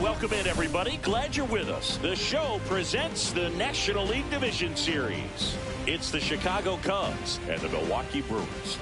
welcome in, everybody. Glad you're with us. The show presents the National League Division Series. It's the Chicago Cubs and the Milwaukee Brewers.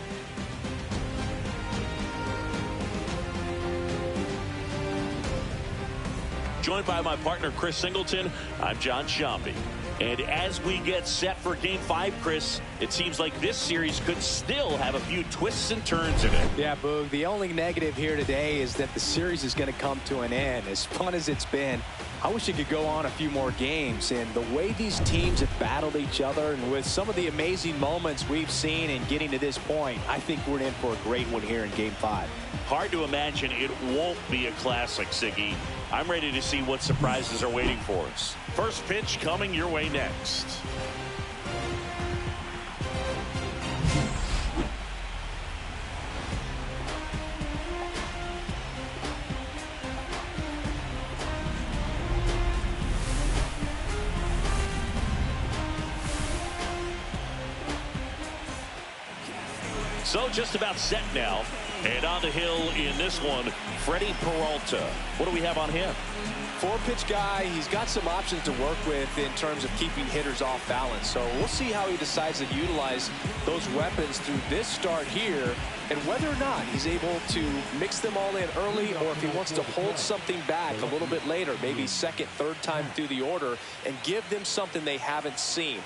Joined by my partner, Chris Singleton, I'm John Shambi. And as we get set for Game 5, Chris, it seems like this series could still have a few twists and turns in it. Yeah, Boog, the only negative here today is that the series is going to come to an end. As fun as it's been, I wish it could go on a few more games. And the way these teams have battled each other, and with some of the amazing moments we've seen in getting to this point, I think we're in for a great one here in Game 5. Hard to imagine it won't be a classic, Siggy. I'm ready to see what surprises are waiting for us. First pitch coming your way next. So just about set now. And on the hill in this one, Freddie Peralta. What do we have on him? Four-pitch guy. He's got some options to work with in terms of keeping hitters off balance. So we'll see how he decides to utilize those weapons through this start here, and whether or not he's able to mix them all in early, or if he wants to hold something back a little bit later, maybe second, third time through the order, and give them something they haven't seen.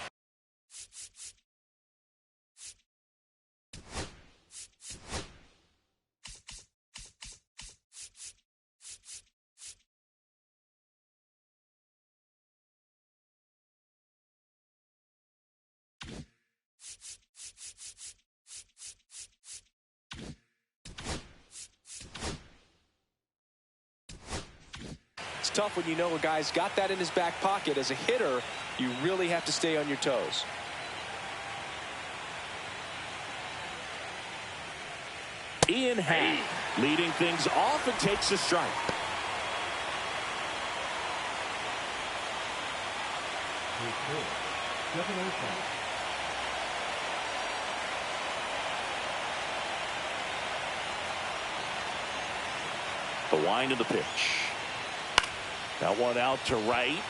It's tough when you know a guy's got that in his back pocket. As a hitter, you really have to stay on your toes. Ian Happ leading things off and takes a strike. The wind of the pitch. That one out to right.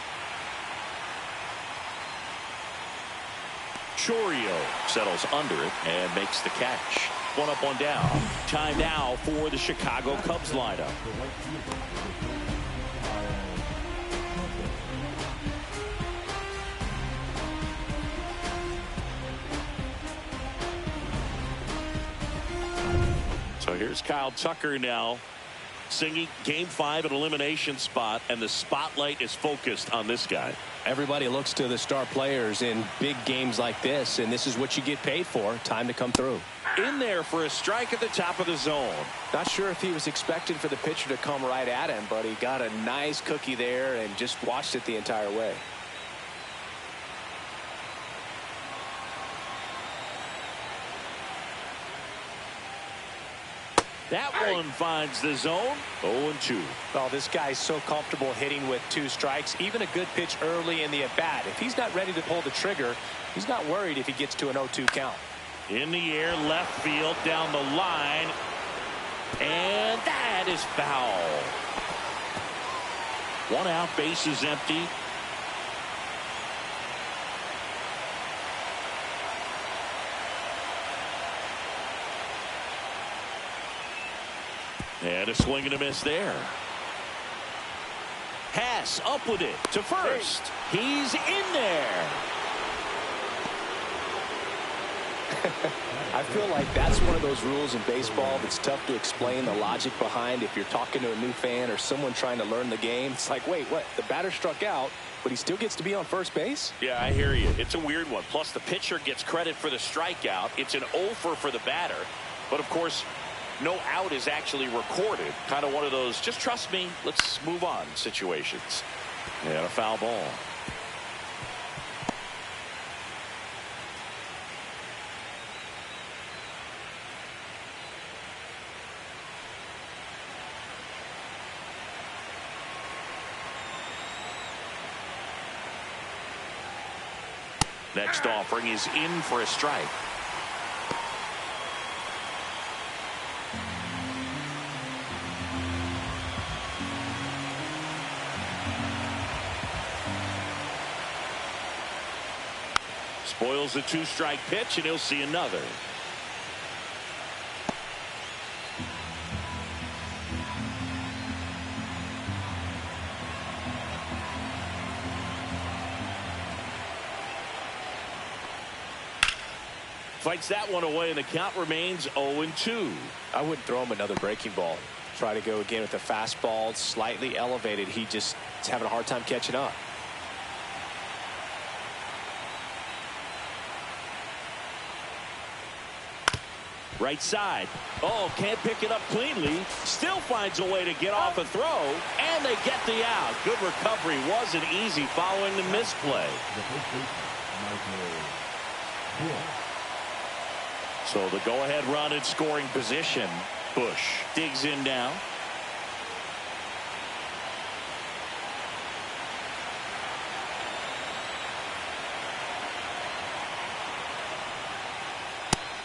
Chorio settles under it and makes the catch. One up, one down. Time now for the Chicago Cubs lineup. So here's Kyle Tucker now. Singing Game 5, an elimination spot, and the spotlight is focused on this guy. Everybody looks to the star players in big games like this, and this is what you get paid for. Time to come through. In there for a strike at the top of the zone. Not sure if he was expecting for the pitcher to come right at him, but he got a nice cookie there and just watched it the entire way. That one finds the zone. 0-2. Well, this guy's so comfortable hitting with two strikes. Even a good pitch early in the at-bat. If he's not ready to pull the trigger, he's not worried if he gets to an 0-2 count. In the air, left field, down the line. And that is foul. One out, base is empty. And a swing and a miss there. Hass up with it to first. He's in there. I feel like that's one of those rules in baseball that's tough to explain the logic behind. If you're talking to a new fan or someone trying to learn the game, it's like, wait, what? The batter struck out, but he still gets to be on first base? Yeah, I hear you. It's a weird one. Plus, the pitcher gets credit for the strikeout. It's an offer for the batter. But, of course, no out is actually recorded. Kind of one of those, just trust me, let's move on situations. And a foul ball. Next offering is in for a strike. Spoils the 2-strike pitch, and he'll see another. Fights that one away, and the count remains 0-2. I wouldn't throw him another breaking ball. Try to go again with the fastball, slightly elevated. He just is having a hard time catching up. Right side. Oh, can't pick it up cleanly. Still finds a way to get off a throw, and they get the out. Good recovery. Wasn't easy following the misplay. So the go-ahead run in scoring position. Bush digs in now.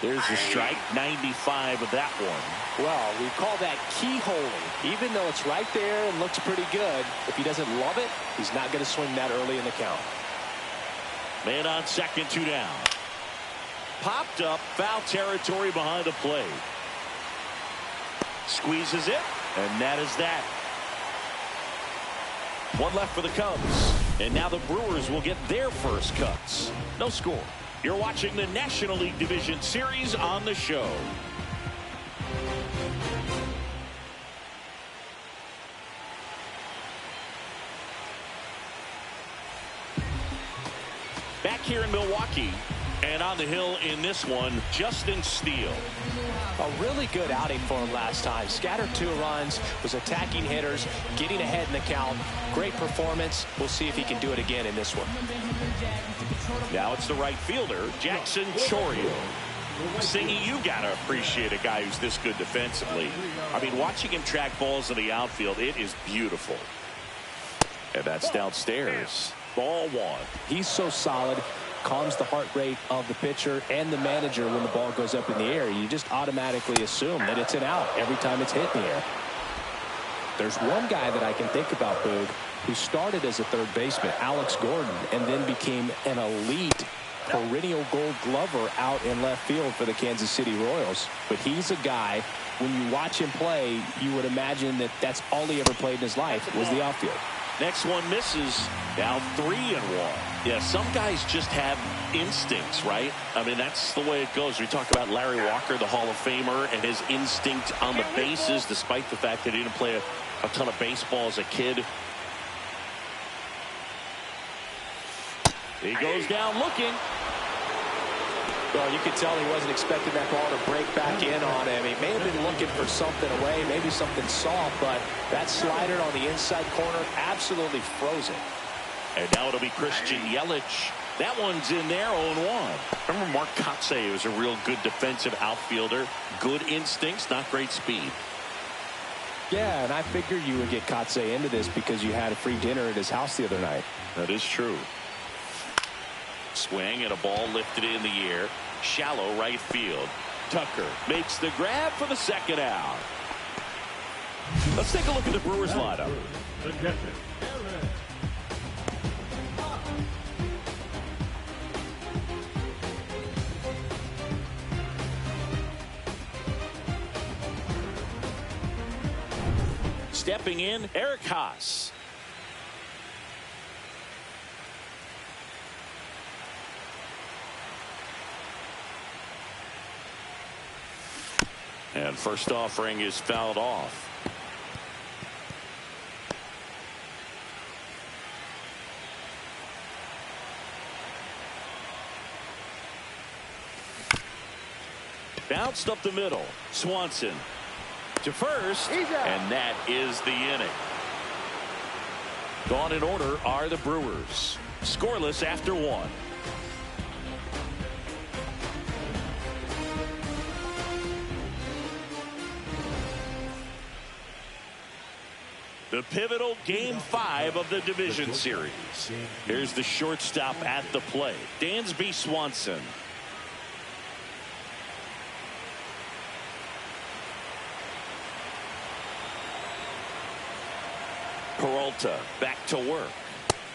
There's the strike. 95 of that one. Well, we call that keyholing. Even though it's right there and looks pretty good, if he doesn't love it, he's not going to swing that early in the count. Man on second, 2 down. Popped up, foul territory behind the plate. Squeezes it, and that is that. One left for the Cubs, and now the Brewers will get their first cuts. No score. You're watching the National League Division Series on the show. Back here in Milwaukee, and on the hill in this one, Justin Steele. A really good outing for him last time. Scattered 2 runs, was attacking hitters, getting ahead in the count. Great performance. We'll see if he can do it again in this one. Now it's the right fielder, Jackson Chourio. Singy, you gotta appreciate a guy who's this good defensively. I mean, watching him track balls in the outfield, it is beautiful. And that's downstairs. Ball 1. He's so solid. Calms the heart rate of the pitcher and the manager when the ball goes up in the air. You just automatically assume that it's an out every time it's hit in the air. There's one guy that I can think about, Boog, who started as a third baseman, Alex Gordon, and then became an elite perennial Gold Glover out in left field for the Kansas City Royals. But he's a guy, when you watch him play, you would imagine that that's all he ever played in his life was the outfield. Next one misses. Now 3-1. Yeah, some guys just have instincts, right? I mean, that's the way it goes. We talk about Larry Walker, the Hall of Famer, and his instinct on the bases, despite the fact that he didn't play a ton of baseball as a kid. He goes down looking. Well, you could tell he wasn't expecting that ball to break back in on him. He may have been looking for something away, maybe something soft, but that slider on the inside corner absolutely frozen. And now it'll be Christian Yelich. That one's in there, 0-1. Remember Mark Kotsay was a real good defensive outfielder. Good instincts, not great speed. Yeah, and I figured you would get Kotsay into this because you had a free dinner at his house the other night. That is true. Swing and a ball lifted in the air. Shallow right field. Tucker makes the grab for the second out. Let's take a look at the Brewers lineup. Stepping in, Eric Haas. And first offering is fouled off. Bounced up the middle. Swanson to first, and that is the inning. Gone in order are the Brewers. Scoreless after 1. The pivotal Game 5 of the division series. Here's the shortstop at the plate, Dansby Swanson. Peralta back to work.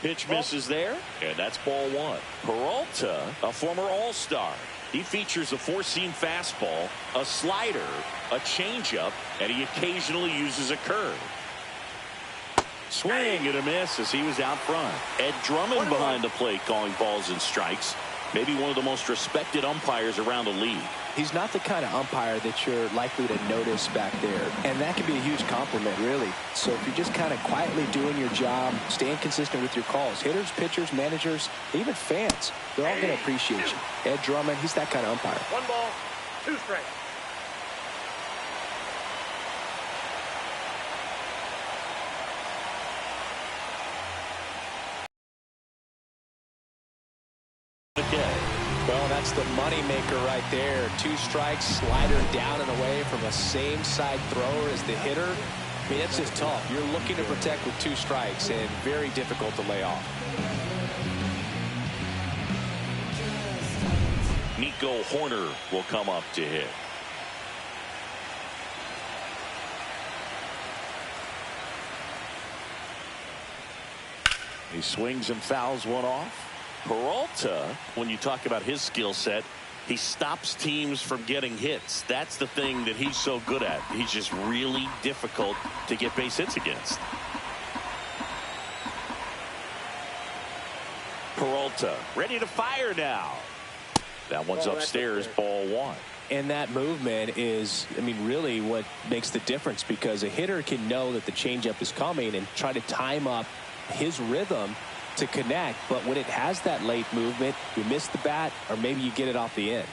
Pitch misses there, and that's ball one. Peralta, a former All-Star. He features a four-seam fastball, a slider, a changeup, and he occasionally uses a curve. Swing and a miss as he was out front. Ed Drummond behind the plate calling balls and strikes. Maybe one of the most respected umpires around the league. He's not the kind of umpire that you're likely to notice back there. And that can be a huge compliment, really. So if you're just kind of quietly doing your job, staying consistent with your calls, hitters, pitchers, managers, even fans, they're all going to appreciate you. Ed Drummond, he's that kind of umpire. 1 ball, 2 strikes. Well, that's the moneymaker right there. 2 strikes, slider down and away from a same side thrower as the hitter. I mean, that's just tough. You're looking to protect with 2 strikes and very difficult to lay off. Nico Horner will come up to hit. He swings and fouls one off. Peralta, when you talk about his skill set, he stops teams from getting hits. That's the thing that he's so good at. He's just really difficult to get base hits against. Peralta ready to fire now. That one's upstairs, ball one. And that movement is, I mean, really what makes the difference, because a hitter can know that the changeup is coming and try to time up his rhythm to connect, but when it has that late movement, you miss the bat, or maybe you get it off the end.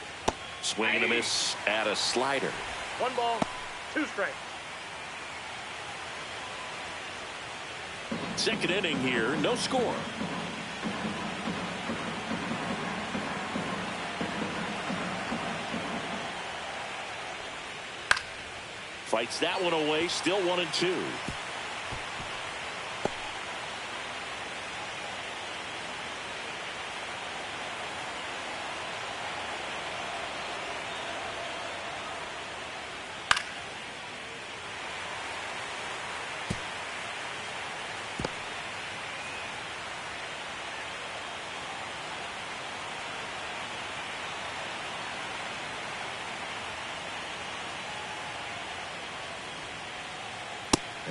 Swing and a miss at a slider. 1 ball, 2 strikes. Second inning here, no score. Fights that one away, still 1-2.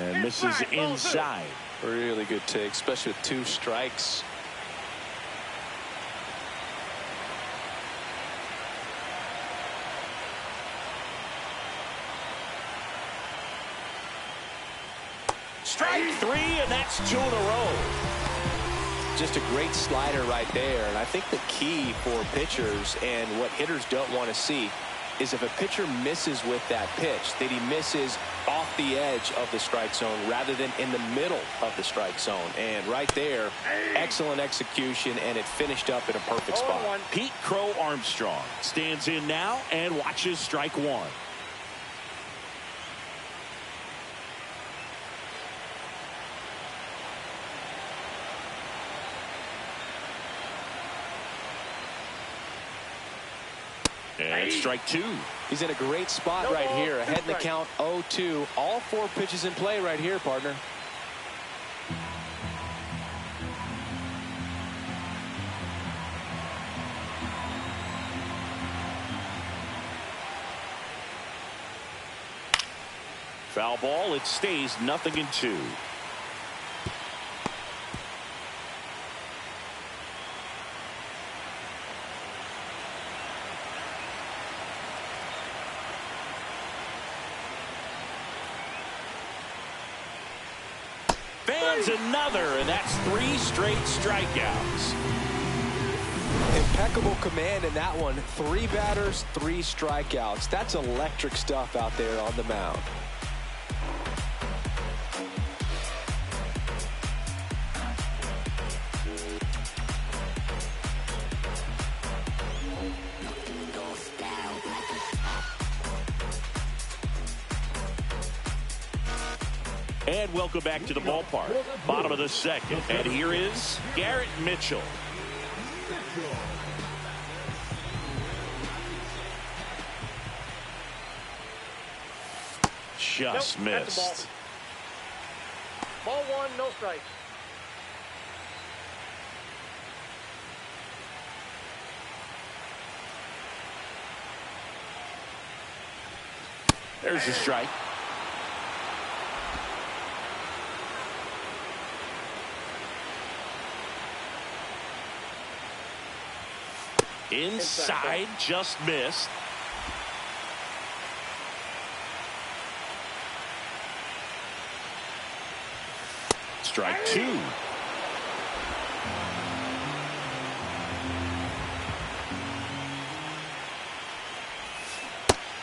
And misses inside. Really good take, especially with 2 strikes. Strike 3, and that's 2 in a row. Just a great slider right there. And I think the key for pitchers and what hitters don't want to see is if a pitcher misses with that pitch, that he misses off the edge of the strike zone rather than in the middle of the strike zone. And right there, excellent execution, and it finished up in a perfect spot. Pete Crow Armstrong stands in now and watches strike 1. And strike 2. He's in a great spot right here. Ahead in the count, 0-2. All 4 pitches in play right here, partner. Foul ball. It stays 0-2. Another, and that's 3 straight strikeouts. Impeccable command in that one. 3 batters, 3 strikeouts. That's electric stuff out there on the mound. And welcome back to the ballpark. Bottom of the second. And here is Garrett Mitchell. Just missed. Ball 1, no strikes. There's a strike. Inside, just missed. Strike two.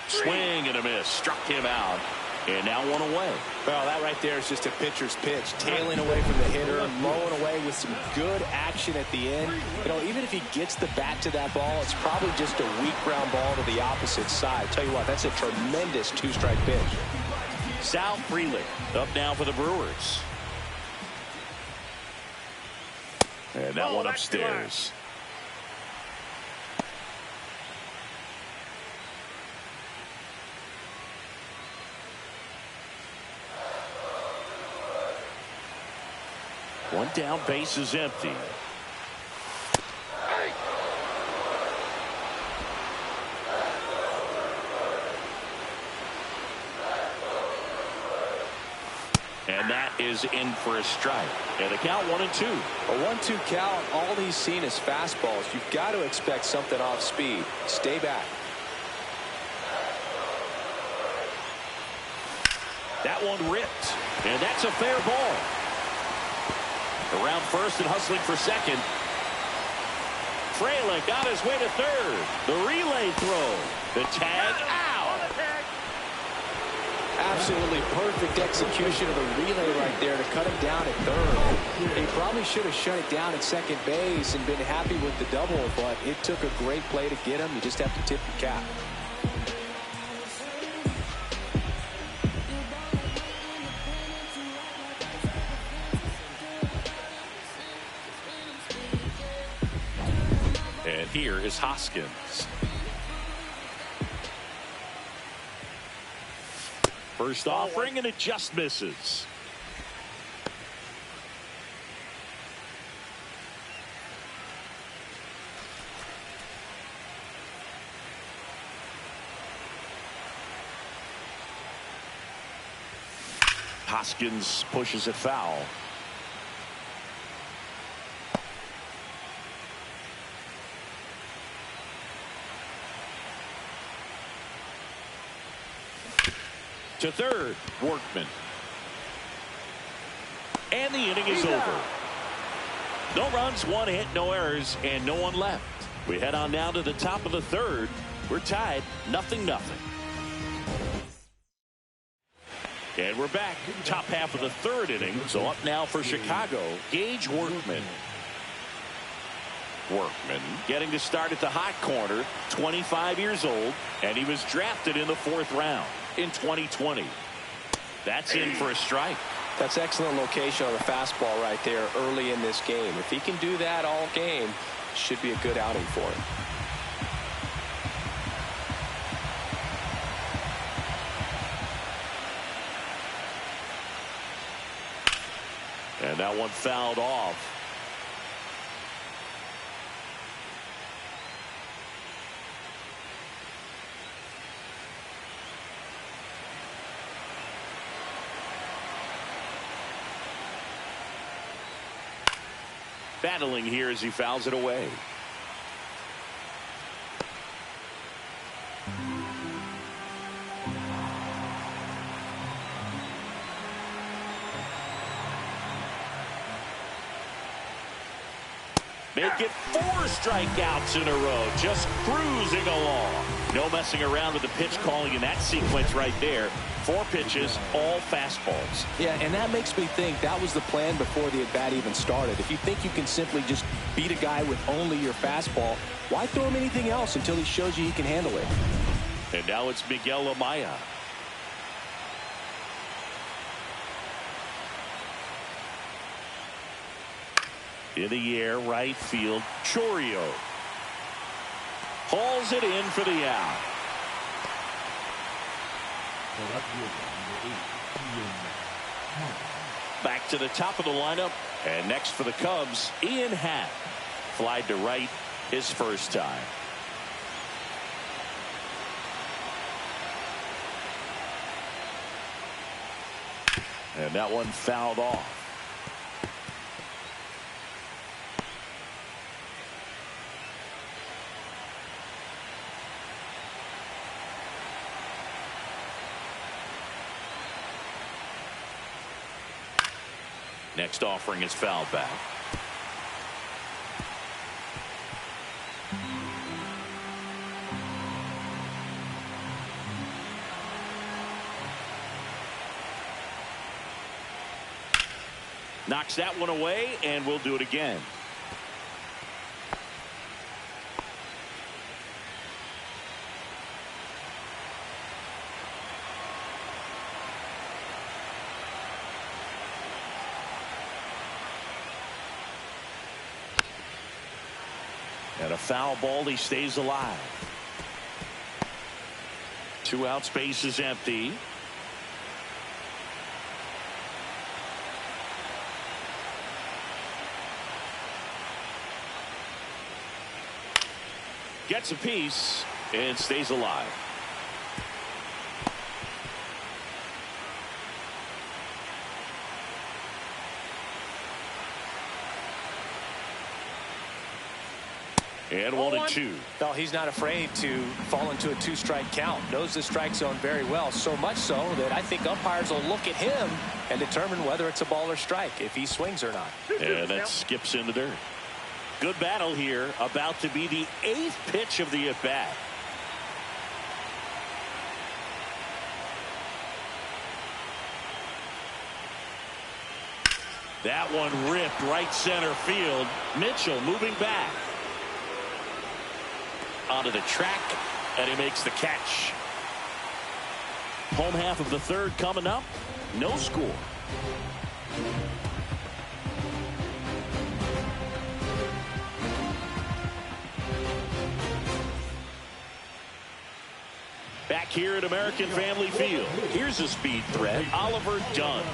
Swing and a miss. Struck him out. And now one away. Well, that right there is just a pitcher's pitch. Tailing away from the hitter, mowing away with some good action at the end. You know, even if he gets the bat to that ball, it's probably just a weak ground ball to the opposite side. Tell you what, that's a tremendous two-strike pitch. Sal Frelick up now for the Brewers. And that one upstairs. One down, base is empty. And that is in for a strike. And the count 1-2. A 1-2 count. All he's seen is fastballs. You've got to expect something off speed. Stay back. That one ripped. And that's a fair ball. Around first and hustling for second. Frelick got his way to third. The relay throw. The tag out. Absolutely perfect execution of the relay right there to cut him down at third. He probably should have shut it down at second base and been happy with the double, but it took a great play to get him. You just have to tip your cap. And here is Hoskins. First offering, and it just misses. Hoskins pushes it foul. To third, Workman. And the inning is over. No runs, one hit, no errors, and no one left. We head on down to the top of the third. We're tied 0-0. And we're back. Top half of the third inning. So up now for Chicago, Gage Workman. Workman getting to start at the hot corner, 25 years old, and he was drafted in the 4th round in 2020. That's in for a strike. That's excellent location on the fastball right there early in this game. If he can do that all game, should be a good outing for him. And that one fouled off. Battling here as he fouls it away. Make it 4 strikeouts in a row, just cruising along. No messing around with the pitch calling in that sequence right there. 4 pitches, all fastballs. Yeah, and that makes me think that was the plan before the at-bat even started. If you think you can simply just beat a guy with only your fastball, why throw him anything else until he shows you he can handle it? And now it's Miguel Amaya. In the air, right field, Chorio. Hauls it in for the out. Back to the top of the lineup. And next for the Cubs, Ian Happ. Flied to right his first time. And that one fouled off. Next offering is fouled back. Knocks that one away, and we'll do it again. And a foul ball, he stays alive. 2 outs, base is empty. Gets a piece and stays alive. And 1-2. No, he's not afraid to fall into a 2-strike count. Knows the strike zone very well, so much so that I think umpires will look at him and determine whether it's a ball or strike, if he swings or not. And that skips in the dirt. Good battle here, about to be the 8th pitch of the at-bat. That one ripped right center field. Mitchell moving back. Onto the track, and he makes the catch. Home half of the 3rd coming up. No score. Back here at American Family Field, here's a speed threat, Oliver Dunn.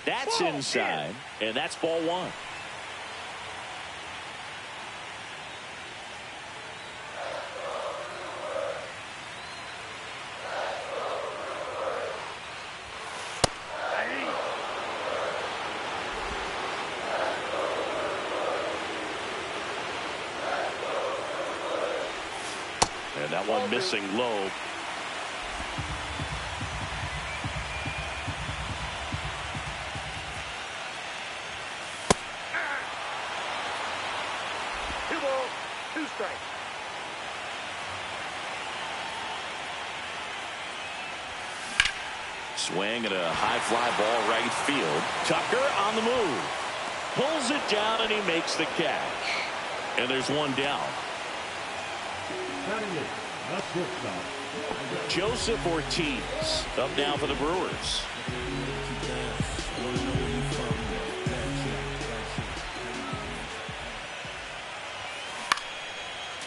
That's inside, and that's ball 1. And that one missing low. Swing and a high fly ball right field. Tucker on the move. Pulls it down and he makes the catch. And there's one down. Joseph Ortiz up now for the Brewers.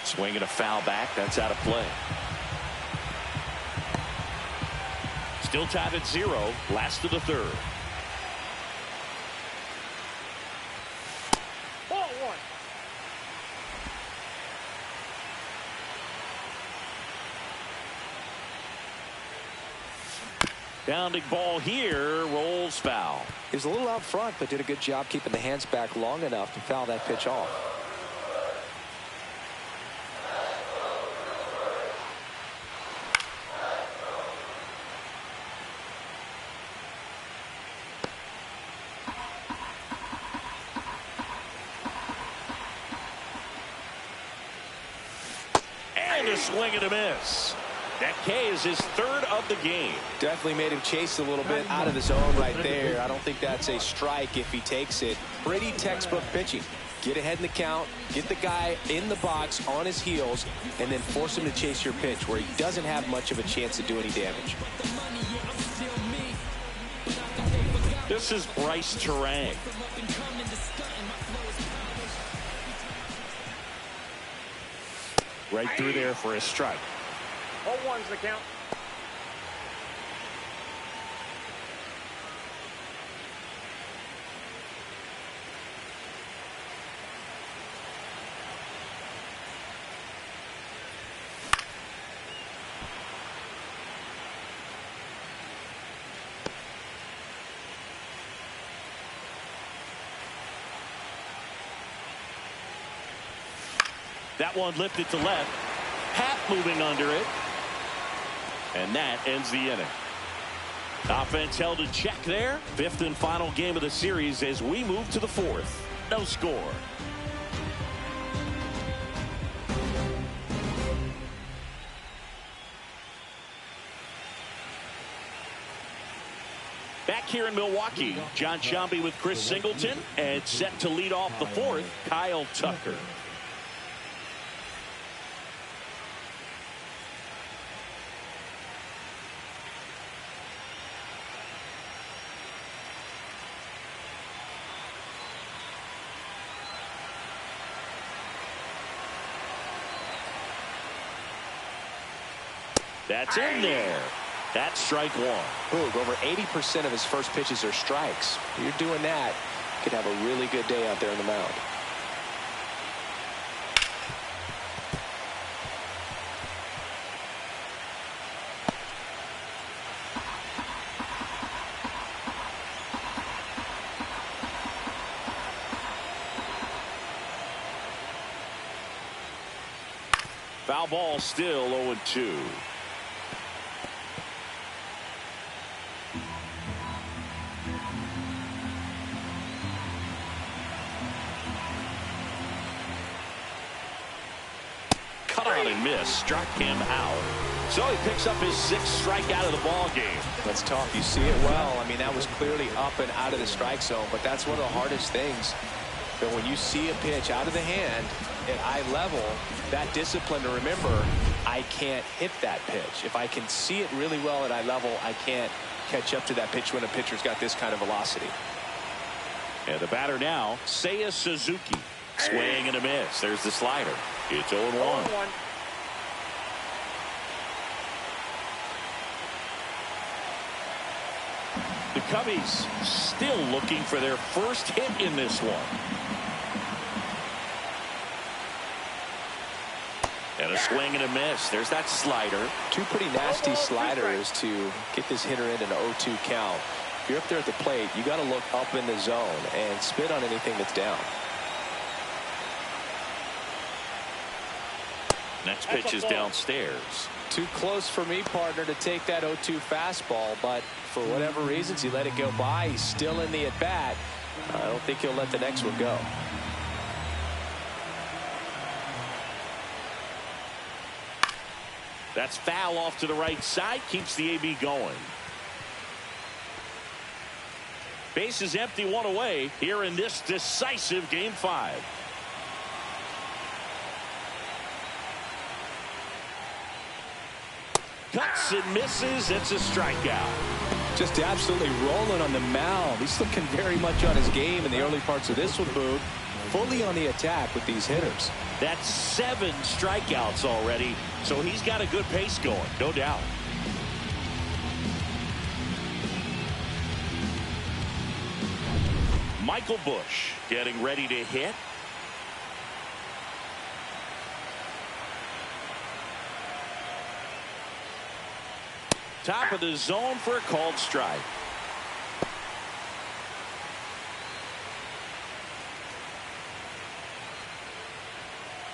Swing and a foul back. That's out of play. Still tied at 0. Last of the 3rd. Ball 1. Bounding ball here, rolls foul. He was a little out front, but did a good job keeping the hands back long enough to foul that pitch off. And a swing and a miss. That K is his 3rd of the game. Definitely made him chase a little bit out of the zone right there. I don't think that's a strike if he takes it. Pretty textbook pitching. Get ahead in the count, get the guy in the box on his heels, and then force him to chase your pitch where he doesn't have much of a chance to do any damage. This is Bryce Terang. Right through there for a strike. Ball 1's the count. That one lifted to left. Hat moving under it. And that ends the inning. Offense held in check there. Fifth and final game of the series as we move to the fourth. No score. Back here in Milwaukee, John Sciambi with Chris Singleton, and set to lead off the fourth, Kyle Tucker. That's in there. That's strike one. Boog, over 80% of his first pitches are strikes. You're doing that, could have a really good day out there on the mound. Foul ball, still 0-2. Cut on and miss, struck him out. So he picks up his sixth strikeout of the ball game. That's tough. You see it well. I mean, that was clearly up and out of the strike zone, but that's one of the hardest things. But when you see a pitch out of the hand at eye level, that discipline to remember, I can't hit that pitch. If I can see it really well at eye level, I can't catch up to that pitch when a pitcher's got this kind of velocity. And the batter now, Seiya Suzuki. Swing and a miss. There's the slider. It's 0-1. The Cubbies still looking for their first hit in this one. And a swing and a miss. There's that slider. Two pretty nasty sliders to get this hitter in an 0-2 count. If you're up there at the plate, you got to look up in the zone and spit on anything that's down. Next pitch is downstairs. Too close for me, partner, to take that 0-2 fastball, but for whatever reasons he let it go by. He's still in the at bat. I don't think he'll let the next one go. That's foul off to the right side. Keeps the AB going. Base is empty, one away here in this decisive game 5. Cuts and misses. It's a strikeout. Just absolutely rolling on the mound. He's looking very much on his game in the early parts of this one, Boog. Fully on the attack with these hitters. That's 7 strikeouts already, so he's got a good pace going, no doubt. Michael Busch getting ready to hit. Top of the zone for a called strike.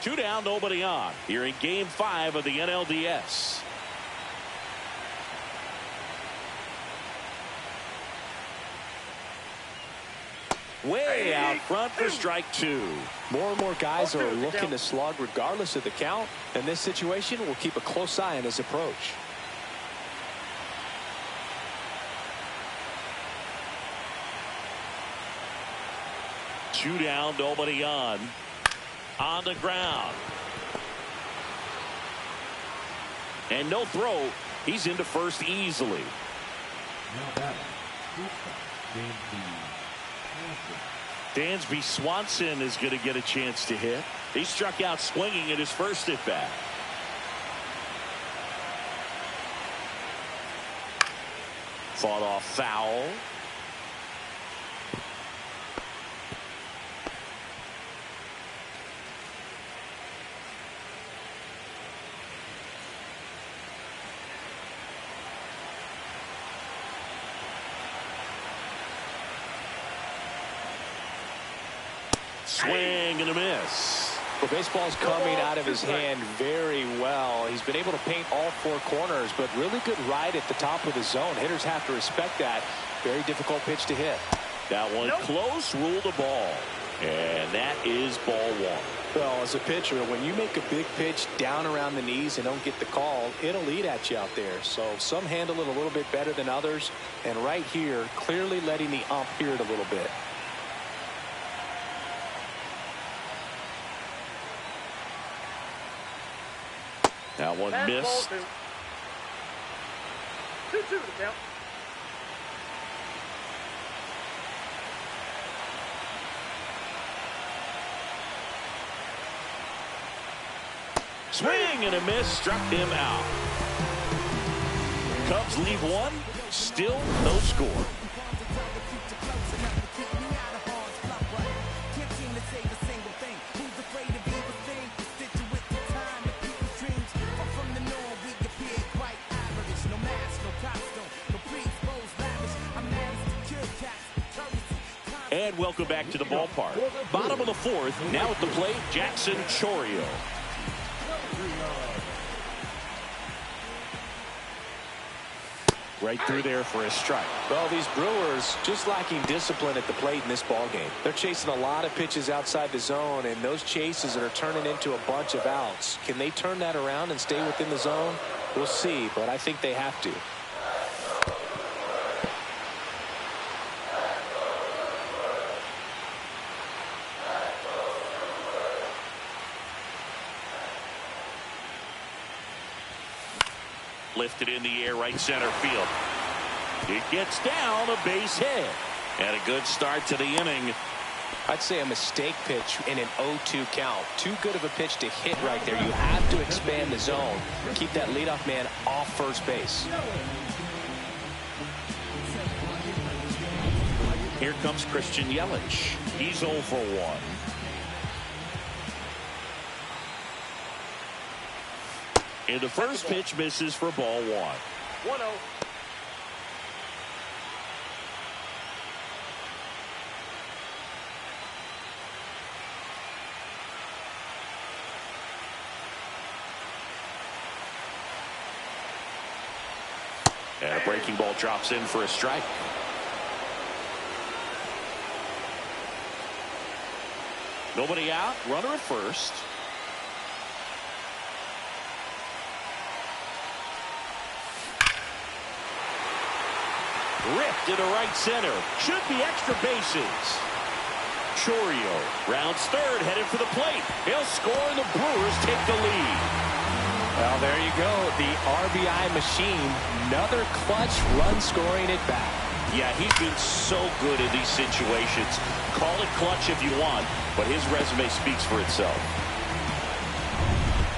Two down, nobody on. Here in game 5 of the NLDS. Way out front for strike 2. More and more guys are looking to slug regardless of the count. In this situation, we'll keep a close eye on his approach. Two down, nobody on. On the ground. And no throw. He's into first easily. Dansby Swanson is going to get a chance to hit. He struck out swinging in his first at bat. Fought off foul. Swing and a miss. Well, baseball's coming out of his hand very well. He's been able to paint all four corners, but really good ride at the top of the zone. Hitters have to respect that. Very difficult pitch to hit. That one close, ruled a ball. And that is ball one. Well, as a pitcher, when you make a big pitch down around the knees and don't get the call, it'll eat at you out there. So some handle it a little bit better than others. And right here, clearly letting the ump hear it a little bit. That one missed. 2-2 to count. Swing and a miss, struck him out. Cubs leave one, still no score. And welcome back to the ballpark. Bottom of the fourth, now at the plate, Jackson Chourio. Right through there for a strike. Well, these Brewers just lacking discipline at the plate in this ball game. They're chasing a lot of pitches outside the zone, and those chases are turning into a bunch of outs. Can they turn that around and stay within the zone? We'll see, but I think they have to. Lifted in the air, right center field. It gets down, a base hit. And a good start to the inning. I'd say a mistake pitch in an 0-2 count. Too good of a pitch to hit right there. You have to expand the zone. Keep that leadoff man off first base. Here comes Christian Yelich. He's 0 for 1. And the first pitch misses for ball 1. 1-0. And a breaking ball drops in for a strike. Nobody out, runner at first. Ripped into right center. Should be extra bases. Chourio rounds third, headed for the plate. He'll score, and the Brewers take the lead. Well, there you go. The RBI machine. Another clutch run scoring at bat. Yeah, he's been so good in these situations. Call it clutch if you want, but his resume speaks for itself.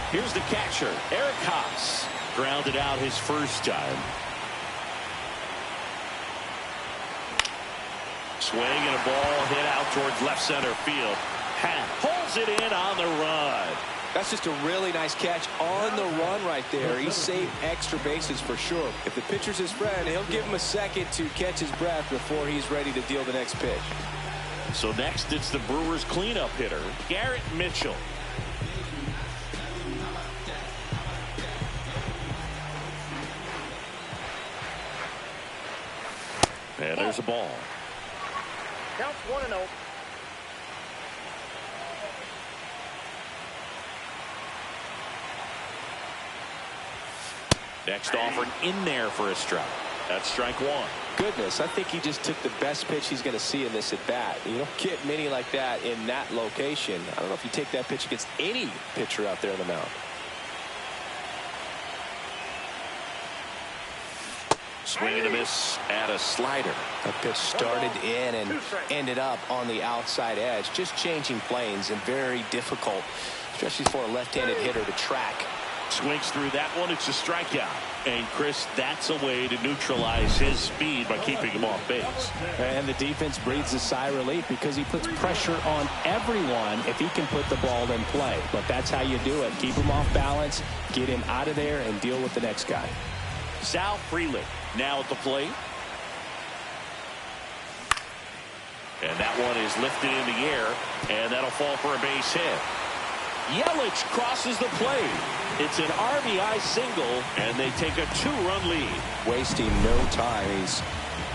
Here's the catcher, Eric Haas. Grounded out his first time. Swing and a ball hit out towards left center field. Happ pulls it in on the run. That's just a really nice catch on the run right there. He saved extra bases for sure. If the pitcher's his friend, he'll give him a second to catch his breath before he's ready to deal the next pitch. So next, it's the Brewers cleanup hitter, Garrett Mitchell. And there's a ball. Counts 1-0. Next offered in there for a strike. That's strike one. Goodness, I think he just took the best pitch he's going to see in this at bat. You don't get many like that in that location. I don't know if you take that pitch against any pitcher out there on the mound. Swing and a miss at a slider. That pitch started in and ended up on the outside edge. Just changing planes and very difficult, especially for a left-handed hitter to track. Swings through that one. It's a strikeout. And Chris, that's a way to neutralize his speed by keeping him off base. And the defense breathes a sigh of relief because he puts pressure on everyone if he can put the ball in play. But that's how you do it. Keep him off balance, get him out of there, and deal with the next guy. Sal Frelick now at the plate. And that one is lifted in the air, and that'll fall for a base hit. Yelich crosses the plate. It's an RBI single, and they take a 2-run lead. Wasting no time. He's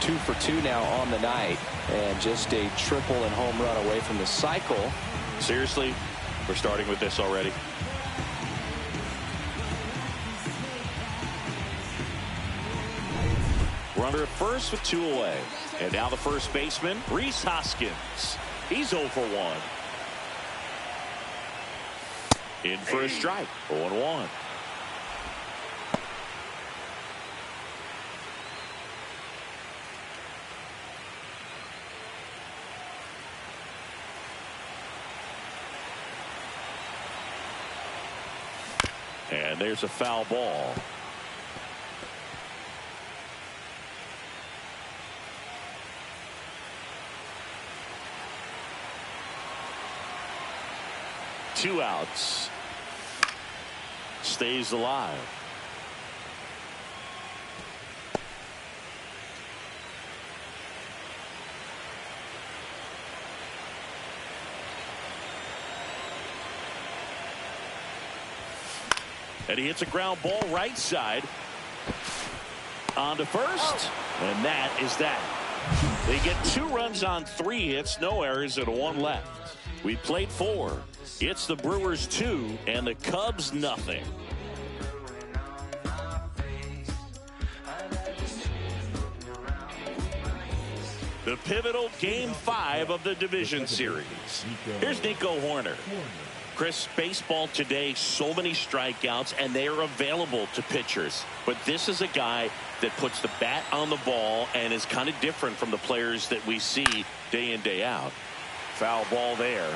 2 for 2 now on the night, and just a triple and home run away from the cycle. Seriously, we're starting with this already. Runner at first with 2 away. And now the first baseman, Rhys Hoskins. He's 0 for 1. In for a strike, 0-1. And there's a foul ball. Two outs. Stays alive. And he hits a ground ball right side. On to first. And that is that. They get 2 runs on 3 hits, no errors, and 1 left. We played 4. It's the Brewers 2 and the Cubs nothing. The pivotal Game 5 of the division series. Here's Nico Hoerner. Chris, baseball today, so many strikeouts, and they are available to pitchers. But this is a guy that puts the bat on the ball and is kind of different from the players that we see day in, day out. Foul ball there.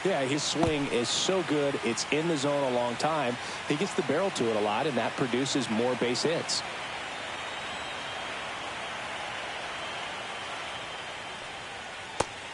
Yeah, his swing is so good. It's in the zone a long time. He gets the barrel to it a lot, and that produces more base hits.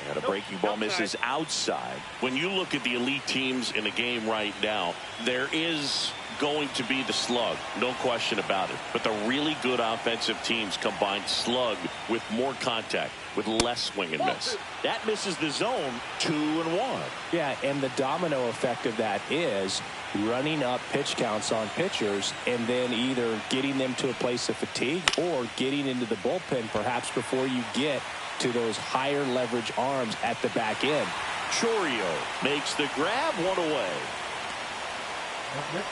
And a breaking ball misses outside. When you look at the elite teams in the game right now, there is going to be the slug, no question about it. But the really good offensive teams combine slug with more contact, with less swing and miss. That misses the zone, 2-1. Yeah, and the domino effect of that is running up pitch counts on pitchers and then either getting them to a place of fatigue or getting into the bullpen perhaps before you get to those higher leverage arms at the back end. Chourio makes the grab, 1 away.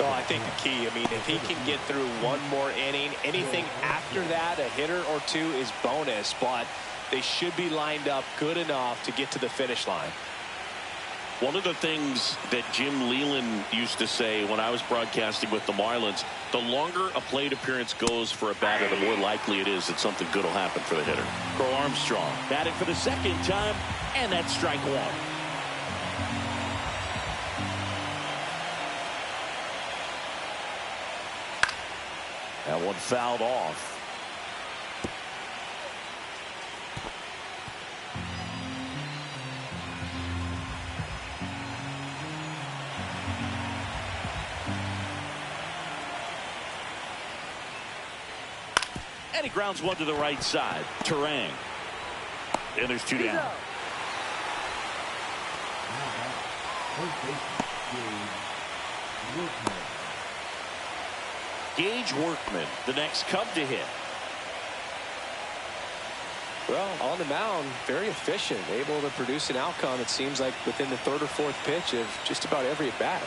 Oh, I think the key, I mean, if he can get through 1 more inning, anything after that, a hitter or 2 is bonus, but they should be lined up good enough to get to the finish line. One of the things that Jim Leland used to say when I was broadcasting with the Marlins, the longer a plate appearance goes for a batter, the more likely it is that something good will happen for the hitter. Crow Armstrong batting for the second time, and that's strike 1. That one fouled off. And he grounds one to the right side. Terang. And there's 2 down. Gage Workman, the next Cub to hit. Well, on the mound, very efficient, able to produce an outcome, it seems like, within the 3rd or 4th pitch of just about every at bat.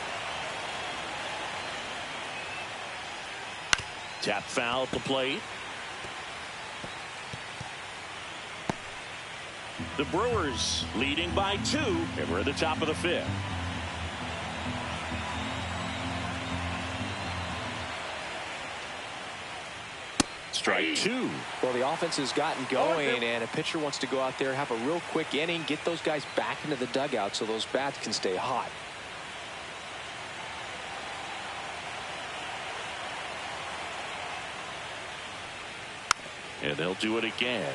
Tap foul at the plate. The Brewers leading by 2, and we're at the top of the 5th. Strike 2. Well, the offense has gotten going, and a pitcher wants to go out there, have a real quick inning, get those guys back into the dugout so those bats can stay hot. And they'll do it again.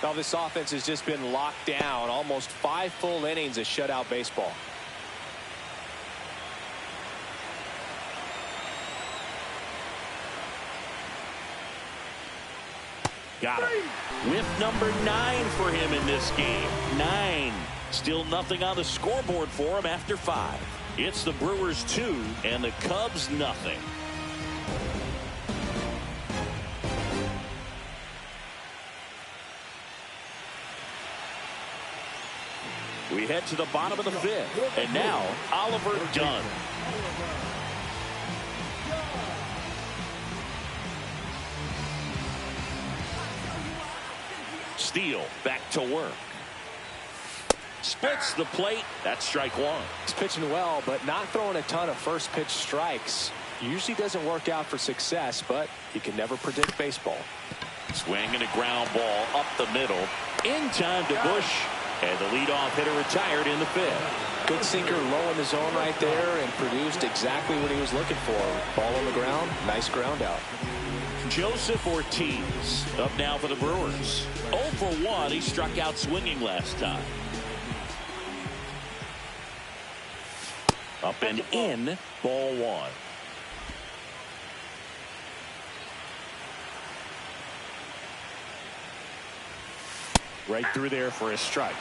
Now this offense has just been locked down, almost 5 full innings of shutout baseball. Got him. Whiff number 9 for him in this game. 9. Still nothing on the scoreboard for him after 5. It's the Brewers 2 and the Cubs nothing. We head to the bottom of the 5th, and now Oliver Dunn. Steele back to work. Splits the plate. That's strike 1. He's pitching well, but not throwing a ton of first pitch strikes. Usually doesn't work out for success, but you can never predict baseball. Swing and a ground ball up the middle. In time to Bush. And the leadoff hitter retired in the 5th. Good sinker low in the zone right there and produced exactly what he was looking for. Ball on the ground. Nice ground out. Joseph Ortiz up now for the Brewers. 0 for 1. He struck out swinging last time. Up and in, ball 1. Right through there for a strike.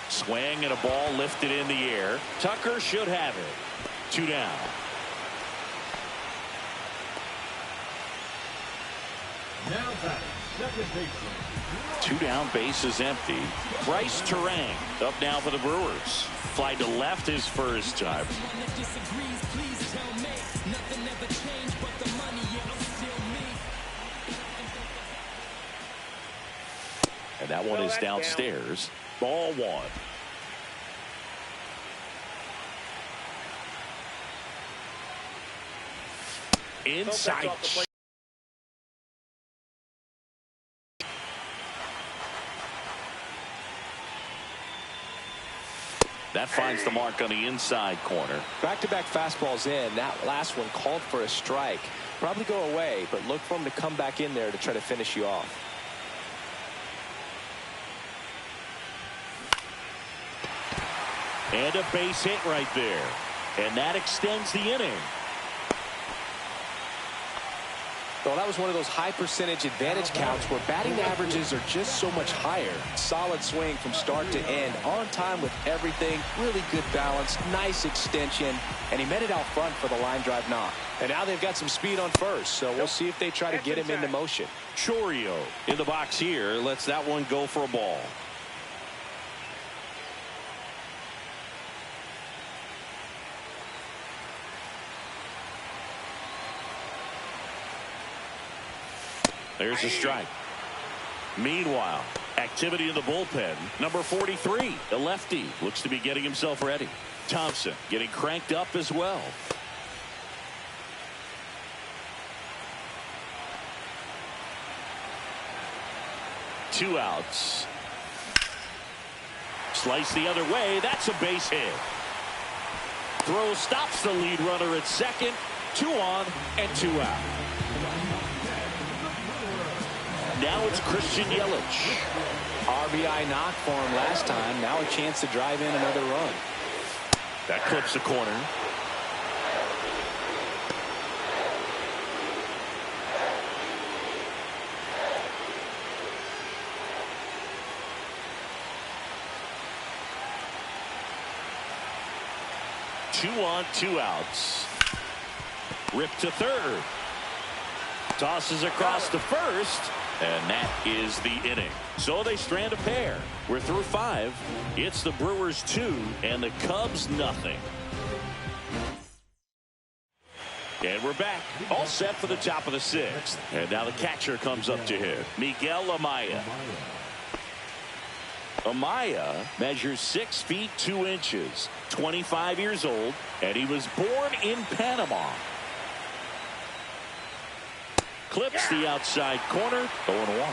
Swing and a ball lifted in the air. Tucker should have it. 2 down. Now back, second baseman. 2 down, bases empty. Bryce Terang up now for the Brewers. Fly to left his first time. And that one is downstairs. Ball 1. Inside. That finds the mark on the inside corner. Back-to-back fastballs in. That last one called for a strike. Probably go away, but look for him to come back in there to try to finish you off. And a base hit right there. And that extends the inning. Well, that was one of those high percentage advantage counts where batting averages are just so much higher. Solid swing from start to end. On time with everything. Really good balance. Nice extension. And he met it out front for the line drive knock. And now they've got some speed on first. So we'll see if they try to get him into motion. Chorio in the box here. Lets that one go for a ball. There's a strike. Meanwhile, activity in the bullpen. Number 43, the lefty, looks to be getting himself ready. Thompson getting cranked up as well. Two outs. Slice the other way. That's a base hit. Throw stops the lead runner at second. 2 on and 2 out. Now it's Christian Yelich. RBI knock for him last time. Now a chance to drive in another run. That clips the corner. Two on, 2 outs. Ripped to third. Tosses across to first. And that is the inning. So they strand a pair. We're through 5. It's the Brewers 2 and the Cubs nothing. And we're back. All set for the top of the 6th. And now the catcher comes up to hit. Miguel Amaya. Amaya measures 6 feet 2 inches. 25 years old. And he was born in Panama. Clips the outside corner. 0-1.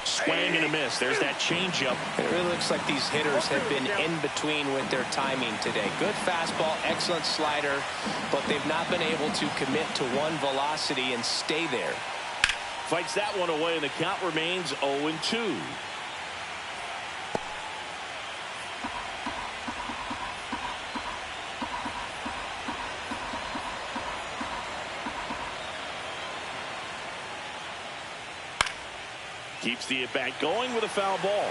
Swing and a miss. There's that changeup. It really looks like these hitters have been in between with their timing today. Good fastball, excellent slider, but they've not been able to commit to one velocity and stay there. Fights that one away, and the count remains 0-2. Keeps the at-bat going with a foul ball.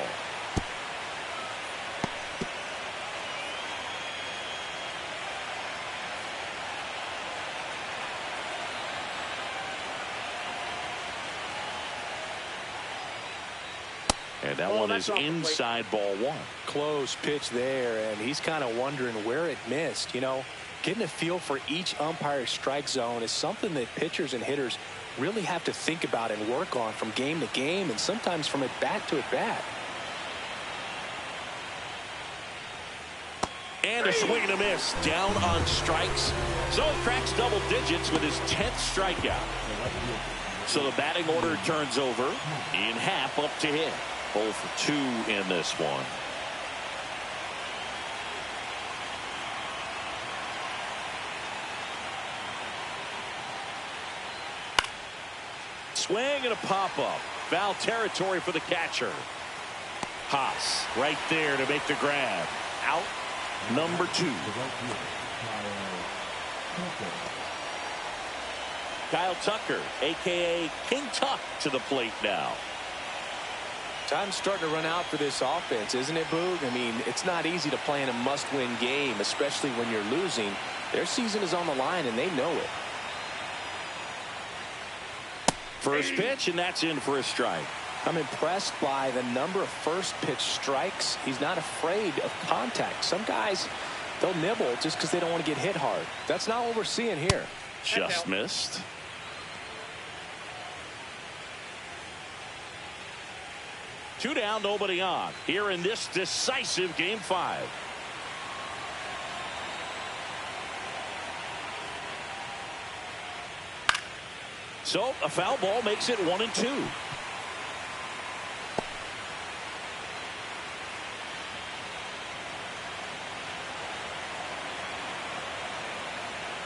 And that one is inside ball one. Close pitch there, and he's kind of wondering where it missed. You know, getting a feel for each umpire's strike zone is something that pitchers and hitters really have to think about and work on from game to game, and sometimes from at bat to at bat. And a swing and a miss down on strikes. So he cracks double digits with his 10th strikeout. So the batting order turns over in half up to hit. 0 for 2 in this one. Swing and a pop-up. Foul territory for the catcher. Haas right there to make the grab. Out number 2. Kyle Tucker, a.k.a. King Tuck, to the plate now. Time's starting to run out for this offense, isn't it, Boog? I mean, it's not easy to play in a must-win game, especially when you're losing. Their season is on the line, and they know it. First pitch, and that's in for a strike. I'm impressed by the number of first pitch strikes. He's not afraid of contact. Some guys, they'll nibble just because they don't want to get hit hard. That's not what we're seeing here. Just missed. Two down, nobody on here in this decisive game 5. So a foul ball makes it 1-2.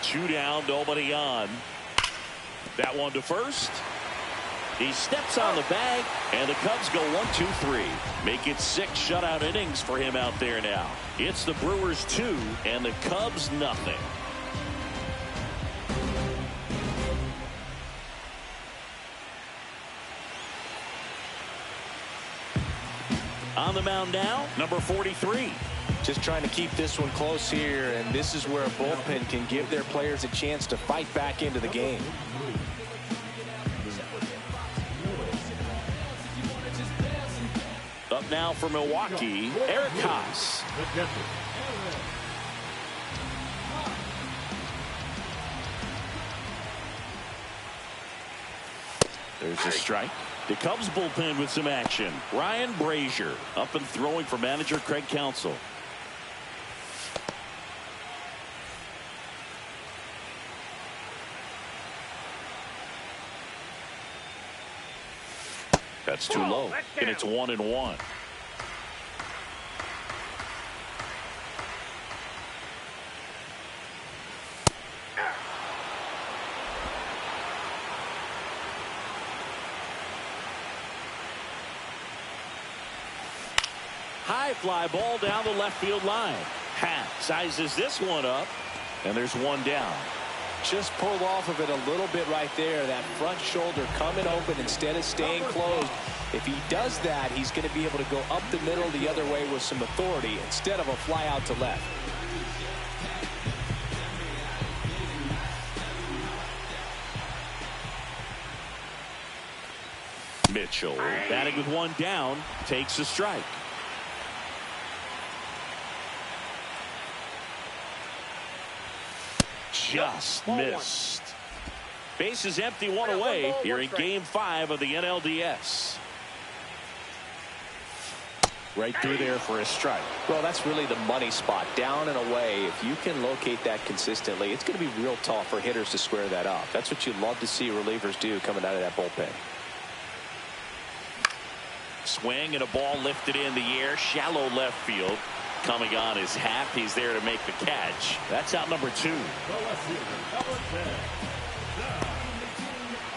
Two down, nobody on. That one to first. He steps on the bag, and the Cubs go 1-2-3. Make it 6 shutout innings for him out there now. It's the Brewers 2 and the Cubs nothing. On the mound now, number 43. Just trying to keep this one close here, and this is where a bullpen can give their players a chance to fight back into the game. Up now for Milwaukee, Eric Haas. There's a strike. The Cubs bullpen with some action. Ryan Brazier up and throwing for manager Craig Counsell. That's too low, and it's 1-1. High fly ball down the left field line. Happ sizes this one up, and there's one down. Just pulled off of it a little bit right there. That front shoulder coming open instead of staying closed. If he does that, he's going to be able to go up the middle the other way with some authority instead of a fly out to left. Mitchell batting with one down, takes a strike. Just missed. Base is empty, one away here in game 5 of the NLDS. Right through there for a strike. Well, that's really the money spot, down and away. If you can locate that consistently, it's going to be real tough for hitters to square that up. That's what you love to see relievers do coming out of that bullpen. Swing and a ball lifted in the air, shallow left field. Coming on is Happ. He's there to make the catch. That's out number 2.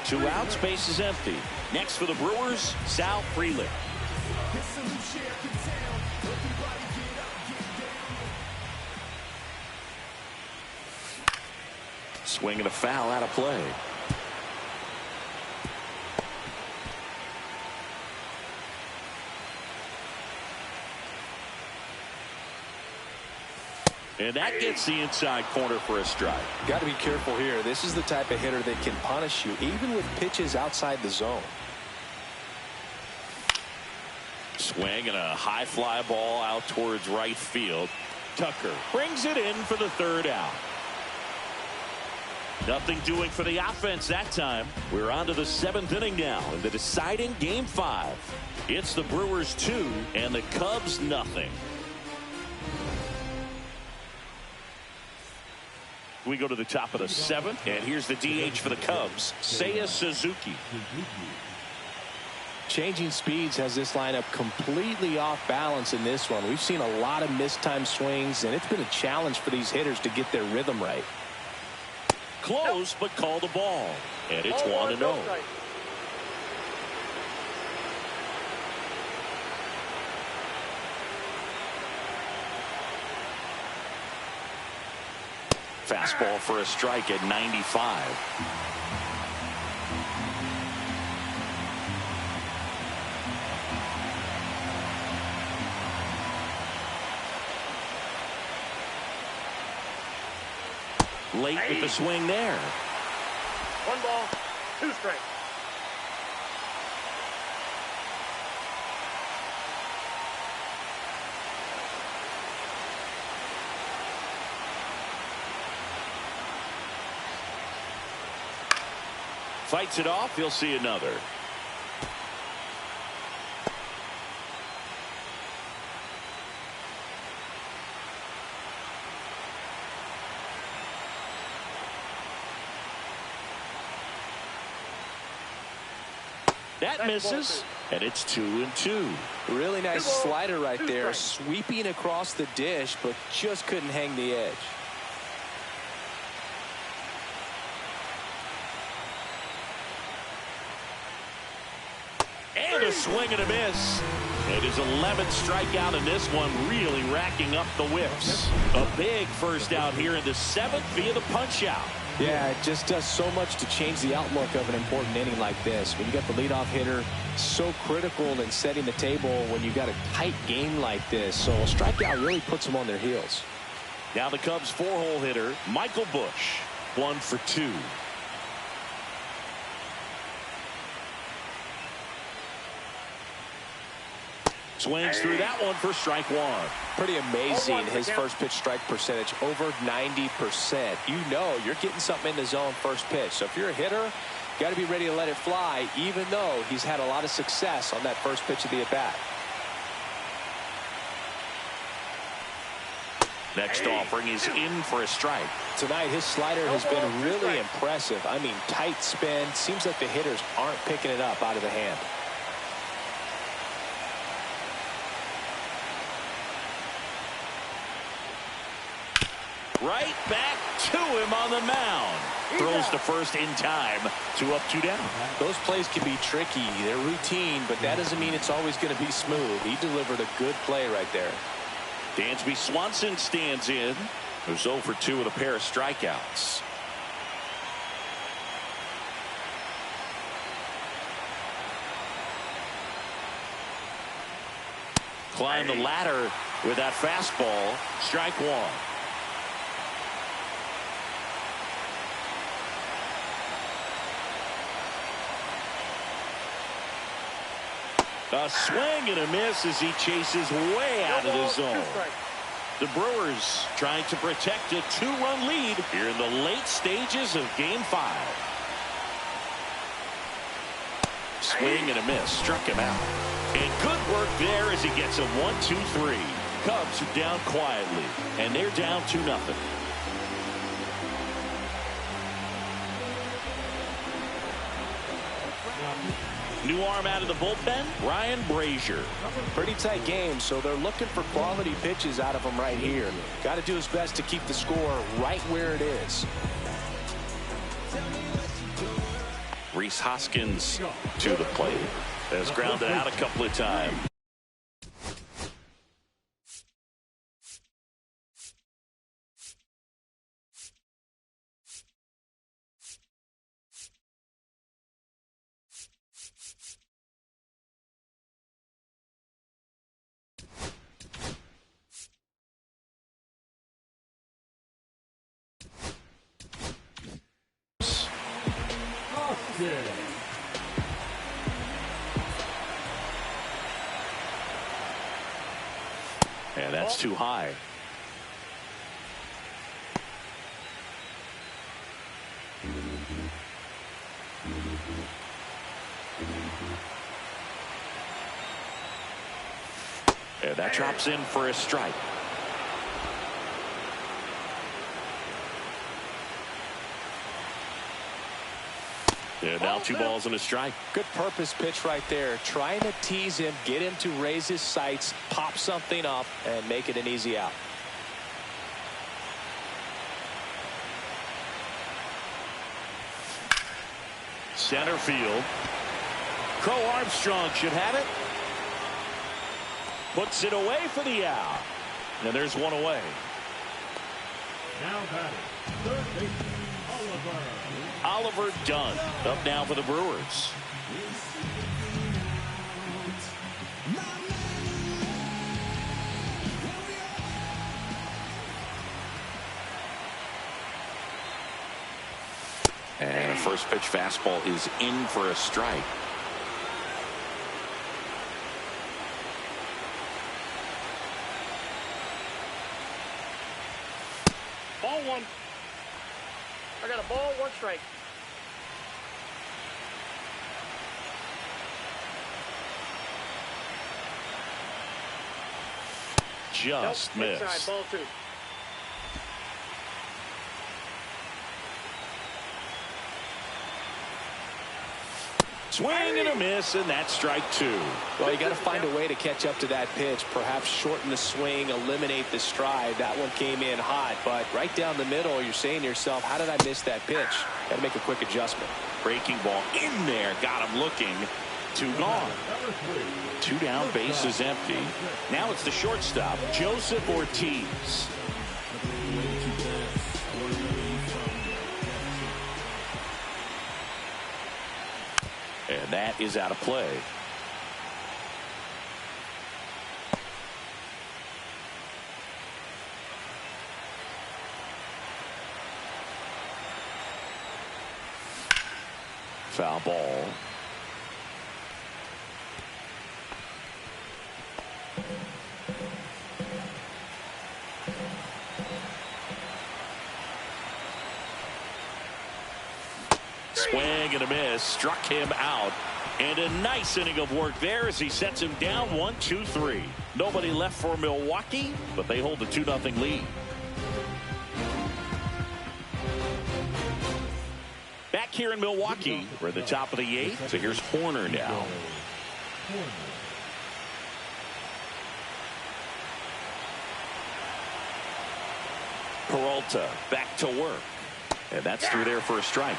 2 outs, base is empty. Next for the Brewers, Sal Frelick. Swing and a foul out of play. And that gets the inside corner for a strike. Got to be careful here. This is the type of hitter that can punish you even with pitches outside the zone. Swing and a high fly ball out towards right field. Tucker brings it in for the third out. Nothing doing for the offense that time. We're on to the 7th inning now in the deciding Game 5. It's the Brewers 2 and the Cubs nothing. We go to the top of the 7th, and here's the DH for the Cubs, Seiya Suzuki. Changing speeds has this lineup completely off balance in this one. We've seen a lot of mistimed swings, and it's been a challenge for these hitters to get their rhythm right. Close, but call the ball. And it's 1-0. Fastball for a strike at 95. Late with the swing there. 1 ball, 2 strikes. Fights it off. You'll see another. That misses, and it's 2-2. Really nice slider right there, sweeping across the dish, but just couldn't hang the edge. And a swing and a miss. It is 11th strikeout in this one, really racking up the whiffs. A big first out here in the 7th via the punch out. Yeah, it just does so much to change the outlook of an important inning like this. When you got the leadoff hitter, so critical in setting the table when you got a tight game like this. So a strikeout really puts them on their heels. Now the Cubs 4-hole hitter, Michael Busch, 1 for 2. Swings through that one for strike 1. Pretty amazing, his first pitch strike percentage, over 90%. You know you're getting something in the zone first pitch. So if you're a hitter, got to be ready to let it fly, even though he's had a lot of success on that first pitch of the at-bat. Next offering is in for a strike. Tonight, his slider has been really impressive. I mean, tight spin. Seems like the hitters aren't picking it up out of the hand. Right back to him on the mound. Throws to first in time. 2 up, 2 down. Those plays can be tricky. They're routine, but that doesn't mean it's always going to be smooth. He delivered a good play right there. Dansby Swanson stands in. Who's 0 for 2 with a pair of strikeouts. Climb the ladder with that fastball. Strike 1. A swing and a miss as he chases way out of the zone. The Brewers trying to protect a 2-run lead here in the late stages of Game 5. Swing and a miss. Struck him out. And good work there as he gets a 1-2-3. Cubs are down quietly, and they're down 2-0. New arm out of the bullpen, Ryan Brazier. Pretty tight game, so they're looking for quality pitches out of him right here. Got to do his best to keep the score right where it is. Rhys Hoskins to the plate. Has grounded out a couple of times. Rejected. And that's too high. And that drops in for a strike. And now 2 balls and a strike. Good purpose pitch right there. Trying to tease him, get him to raise his sights, pop something up, and make it an easy out. Center field. Crow Armstrong should have it. Puts it away for the out. And there's one away. Now batting, third baseman, Oliver Dunn up now for the Brewers. And a first pitch fastball is in for a strike. Ball 1. I got a ball, 1 strike. Just nope, missed. inside, ball 2. Swing and a miss, and that's strike 2. Well, you got to find a way to catch up to that pitch. Perhaps shorten the swing, eliminate the stride. That one came in hot, but right down the middle, you're saying to yourself, how did I miss that pitch? Got to make a quick adjustment. Breaking ball in there, got him looking. 2 gone. 2 down, base is empty. Now it's the shortstop, Joseph Ortiz. And that is out of play. Foul ball. Swing and a miss, struck him out. And a nice inning of work there as he sets him down 1-2-3. Nobody left for Milwaukee, but they hold a 2-0 lead. Back here in Milwaukee, we're at the top of the 8th. So here's Horner now. Peralta back to work. And that's through there for a strike.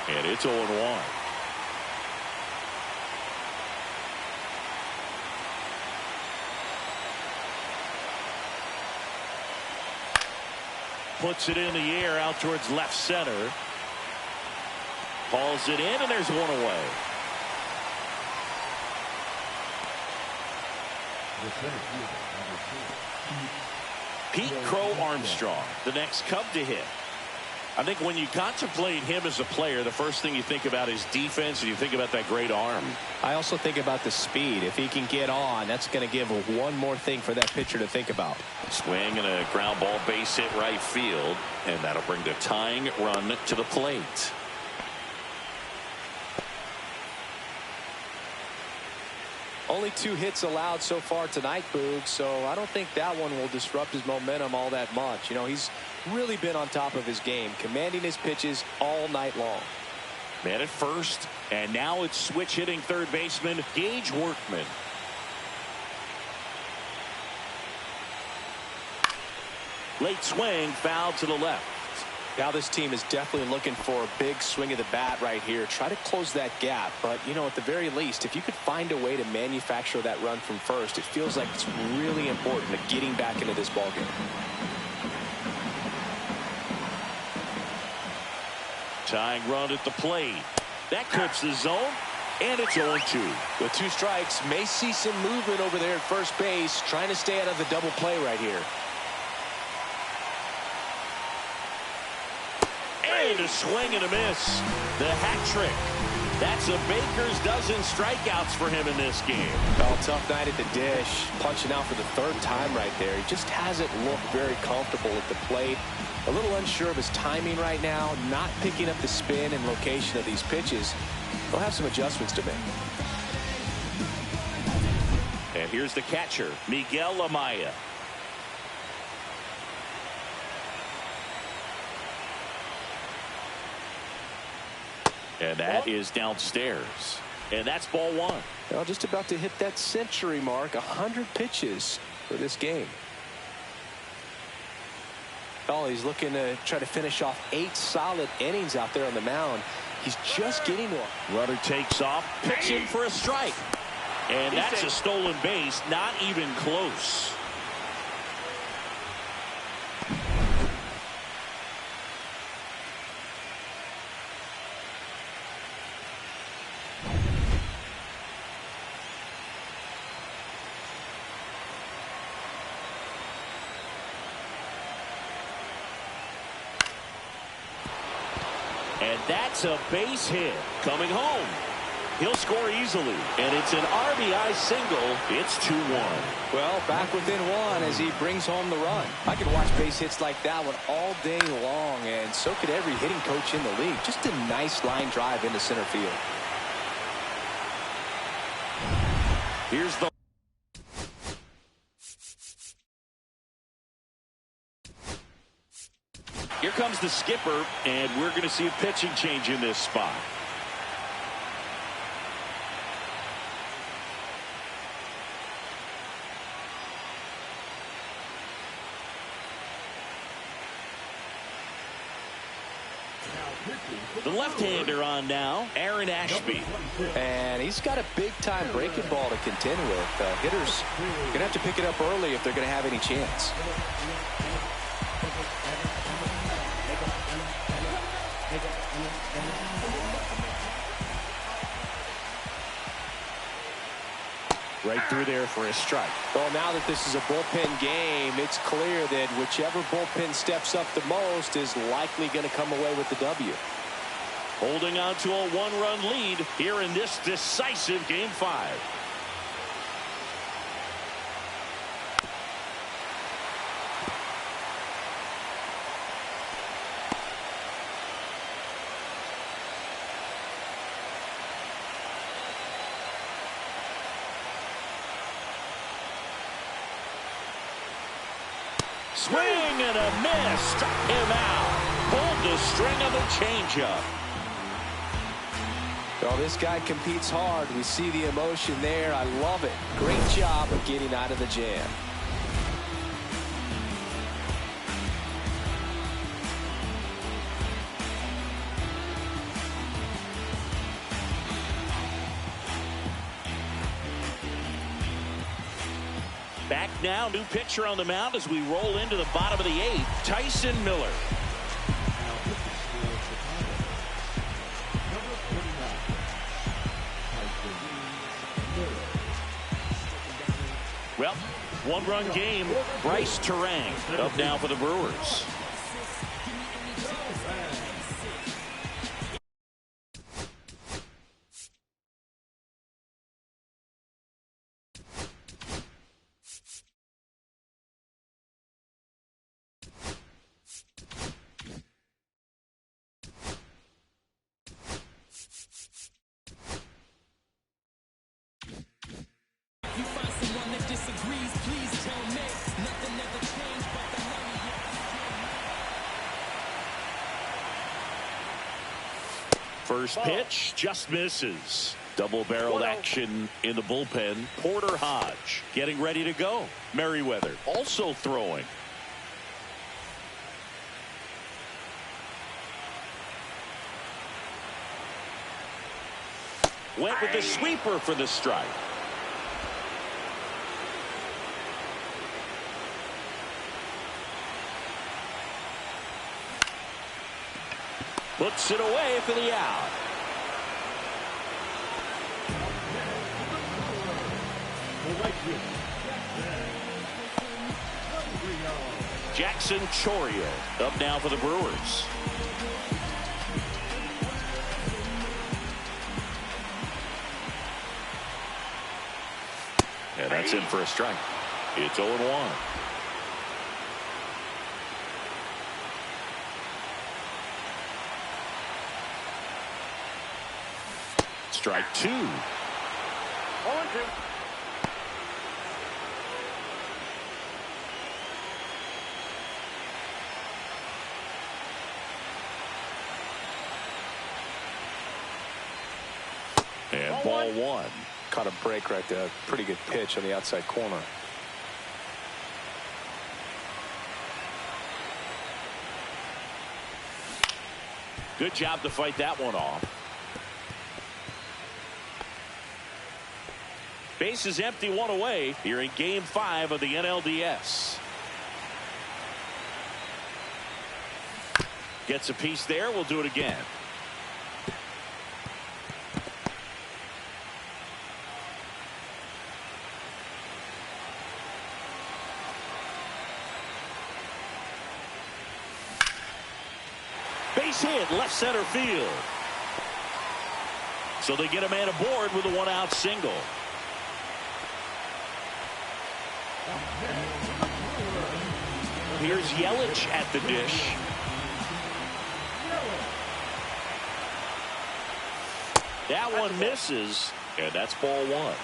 And it's 0-1. Puts it in the air out towards left center. Calls it in, and there's one away. Pete Crow Armstrong, the next Cub to hit. I think when you contemplate him as a player, the first thing you think about is defense, and you think about that great arm. I also think about the speed. If he can get on, that's going to give one more thing for that pitcher to think about. Swing and a ground ball, base hit right field, and that'll bring the tying run to the plate. Only 2 hits allowed so far tonight, Boog, so I don't think that one will disrupt his momentum all that much. You know, he's really been on top of his game, commanding his pitches all night long. Man at first, and now it's switch hitting third baseman Gage Workman. Late swing, foul to the left. Now this team is definitely looking for a big swing of the bat right here. Try to close that gap. But, you know, at the very least, if you could find a way to manufacture that run from first, it feels like it's really important to getting back into this ballgame. Tying run at the plate. That clips the zone, and it's 0-2. With 2 strikes, may see some movement over there at first base, trying to stay out of the double play right here. And a swing and a miss. The hat trick. That's a baker's dozen strikeouts for him in this game. Oh, tough night at the dish. Punching out for the third time right there. He just hasn't looked very comfortable at the plate. A little unsure of his timing right now. Not picking up the spin and location of these pitches. He'll have some adjustments to make. And here's the catcher, Miguel Amaya. And that is downstairs. And that's ball one. Well, just about to hit that century mark. 100 pitches for this game. Oh, he's looking to try to finish off 8 solid innings out there on the mound. He's just getting one. Runner takes off, pitching for a strike. And that's a stolen base, not even close. And that's a base hit. Coming home. He'll score easily. And it's an RBI single. It's 2-1. Well, back within one as he brings home the run. I could watch base hits like that one all day long, and so could every hitting coach in the league. Just a nice line drive into center field. Here's the Here comes the skipper, and we're going to see a pitching change in this spot. The left-hander on now, Aaron Ashby. And he's got a big-time breaking ball to contend with. Hitters going to have to pick it up early if they're going to have any chance. Right through there for a strike. Well, now that this is a bullpen game, it's clear that whichever bullpen steps up the most is likely going to come away with the W. Holding on to a 1-run lead here in this decisive Game 5. Swing and a miss. Struck him out. Pulled the string of a changeup. Well, this guy competes hard. We see the emotion there. I love it. Great job of getting out of the jam. Back now, new pitcher on the mound as we roll into the bottom of the 8th, Tyson Miller. Well, 1-run game. Bryce Terang up now for the Brewers. First pitch just misses. Double-barreled action in the bullpen. Porter Hodge getting ready to go. Merriweather also throwing. Went with the sweeper for the strike. Puts it away for the out. Jackson Choria up now for the Brewers. That's in for a strike. It's 0-1. Strike 2. 0-2. And ball 1. Caught a break right there. Pretty good pitch on the outside corner. Good job to fight that one off. Base is empty, 1 away here in Game 5 of the NLDS. Gets a piece there. We'll do it again. Base hit, left center field. So they get a man aboard with a 1-out single. Here's Yelich at the dish. That one misses, and that's ball 1.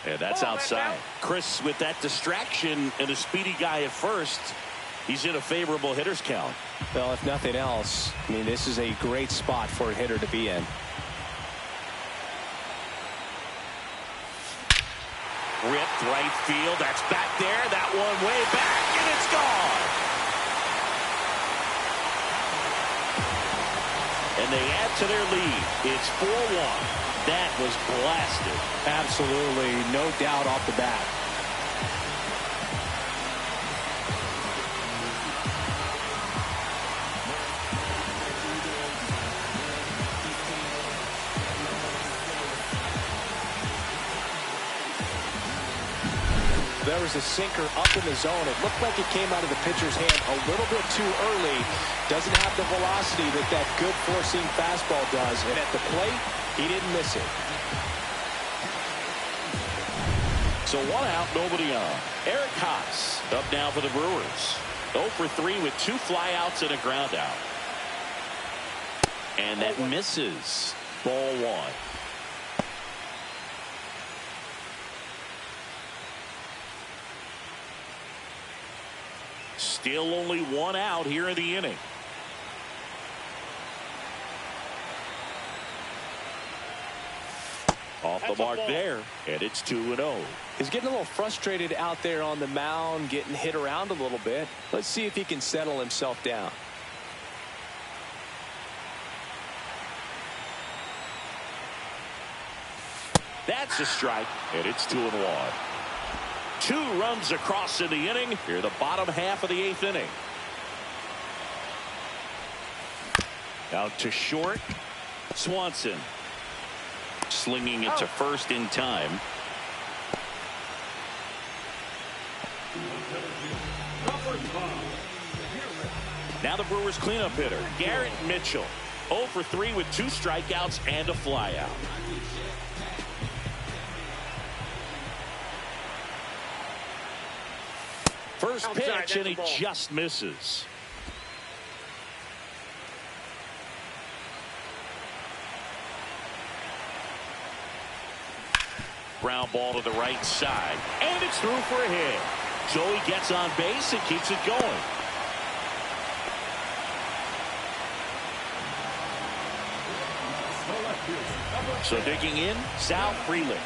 And that's outside. Chris, with that distraction and a speedy guy at first, he's in a favorable hitter's count. Well, if nothing else, I mean, this is a great spot for a hitter to be in. Ripped right field. That's back there. That one way back, and it's gone. And they add to their lead. It's 4-1. That was blasted. Absolutely, no doubt off the bat. There was a sinker up in the zone. It looked like it came out of the pitcher's hand a little bit too early. Doesn't have the velocity that that good four-seam fastball does. And at the plate, he didn't miss it. So 1 out, nobody on. Eric Haas up now for the Brewers. 0 for 3 with 2 flyouts and a ground out. And that misses. Ball 1. Still only 1 out here in the inning. Off the mark there, and it's 2-0. He's getting a little frustrated out there on the mound, getting hit around a little bit. Let's see if he can settle himself down. That's a strike, and it's 2-1. 2 runs across in the inning. Here, the bottom half of the 8th inning. Out to short. Swanson. Slinging it to first in time. Now the Brewers cleanup hitter, Garrett Mitchell. 0 for 3 with 2 strikeouts and a flyout. First pitch, and he just misses. Ground ball to the right side, and it's through for a hit. Joey gets on base and keeps it going. So digging in, Sal Frelick.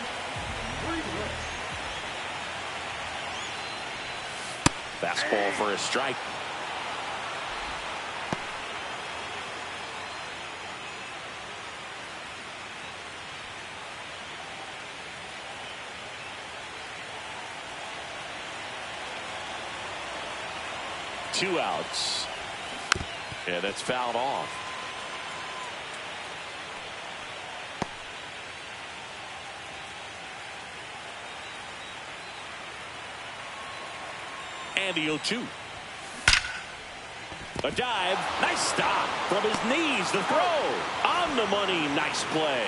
Fastball for a strike. Two outs. Yeah, that's fouled off. And the 0-2. A dive. Nice stop from his knees. The throw on the money. Nice play.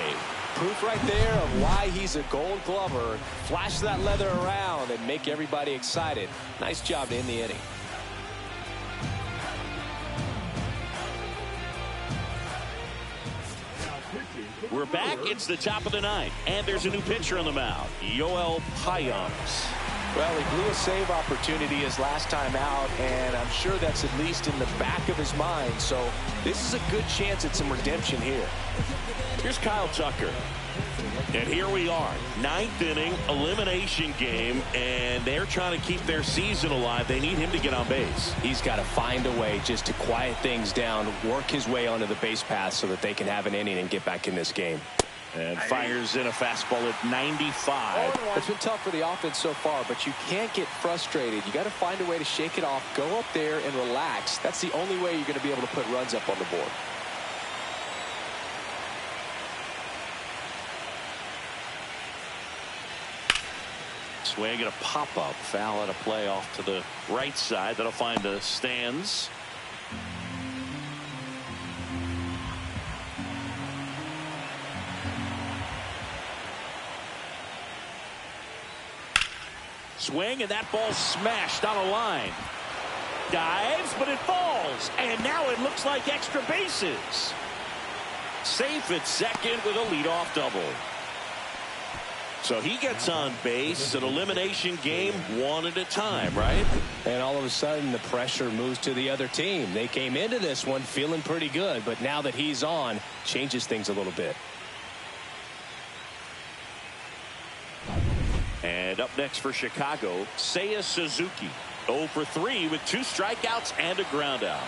Proof right there of why he's a Gold Glover. Flash that leather around and make everybody excited. Nice job to end the inning. We're back. It's the top of the ninth, and there's a new pitcher on the mound, Yoel Payams. Well, he blew a save opportunity his last time out, and I'm sure that's at least in the back of his mind. So this is a good chance at some redemption here. Here's Kyle Tucker. And here we are, ninth inning, elimination game, and they're trying to keep their season alive. They need him to get on base. He's got to find a way just to quiet things down, work his way onto the base path so that they can have an inning and get back in this game. And fires in a fastball at 95. It's been tough for the offense so far, but you can't get frustrated. You got to find a way to shake it off, go up there and relax. That's the only way you're going to be able to put runs up on the board. Swing and a pop-up. Foul out of play off to the right side. That'll find the stands. Swing, and that ball smashed on a line. Dives, but it falls. And now it looks like extra bases. Safe at second with a leadoff double. So he gets on base. An elimination game, one at a time, right? And all of a sudden the pressure moves to the other team. They came into this one feeling pretty good, but now that he's on, changes things a little bit. And up next for Chicago, Seiya Suzuki. 0 for 3 with 2 strikeouts and a ground out.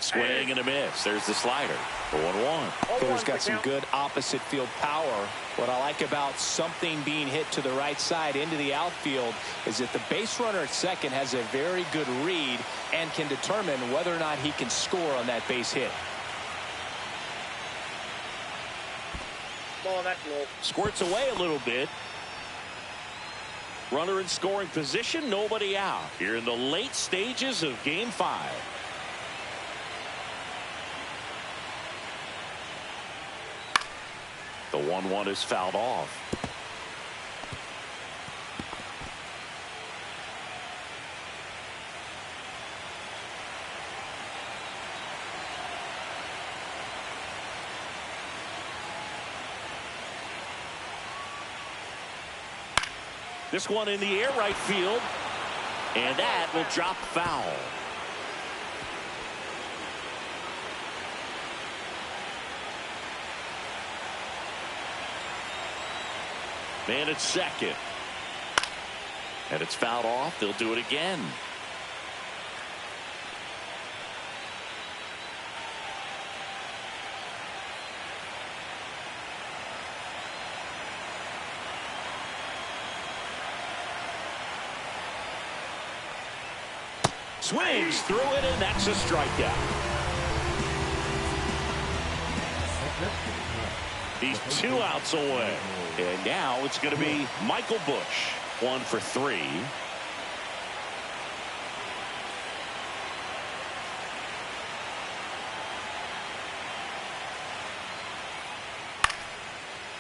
Swing and a miss. There's the slider. 0-1. Hitter's got some good opposite field power. What I like about something being hit to the right side into the outfield is that the base runner at second has a very good read and can determine whether or not he can score on that base hit. Ball that low. Squirts away a little bit. Runner in scoring position, nobody out. Here in the late stages of Game 5. The 1-1 is fouled off. This one in the air right field, and that will drop foul. Man at second. And it's fouled off. They'll do it again. Swings through it, and that's a strikeout. He's 2 outs away. And now it's going to be Michael Busch. 1 for 3.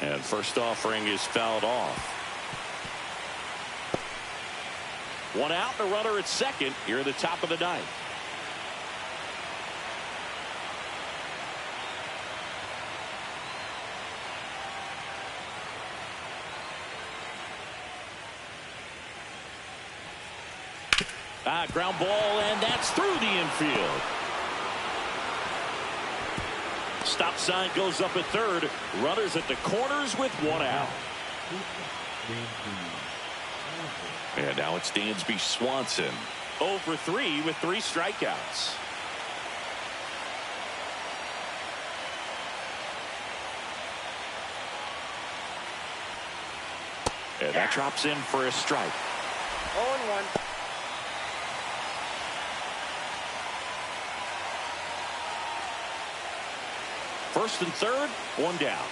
And first offering is fouled off. 1 out, the runner at second here at the top of the ninth. Ground ball, and that's through the infield. Stop sign goes up at third. Runners at the corners with 1 out. And now it's Dansby Swanson. 0 for 3 with 3 strikeouts. And that drops in for a strike. 0-1. First and third, 1 down.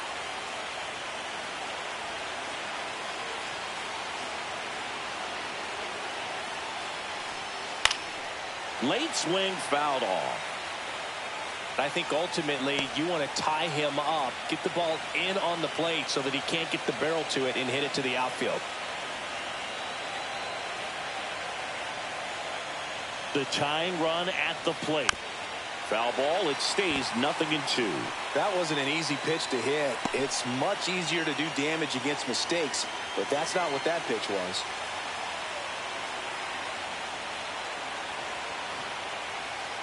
Late swing fouled off. I think ultimately you want to tie him up, get the ball in on the plate so that he can't get the barrel to it and hit it to the outfield. The tying run at the plate. Foul ball. It stays 0-2. That wasn't an easy pitch to hit. It's much easier to do damage against mistakes, but that's not what that pitch was.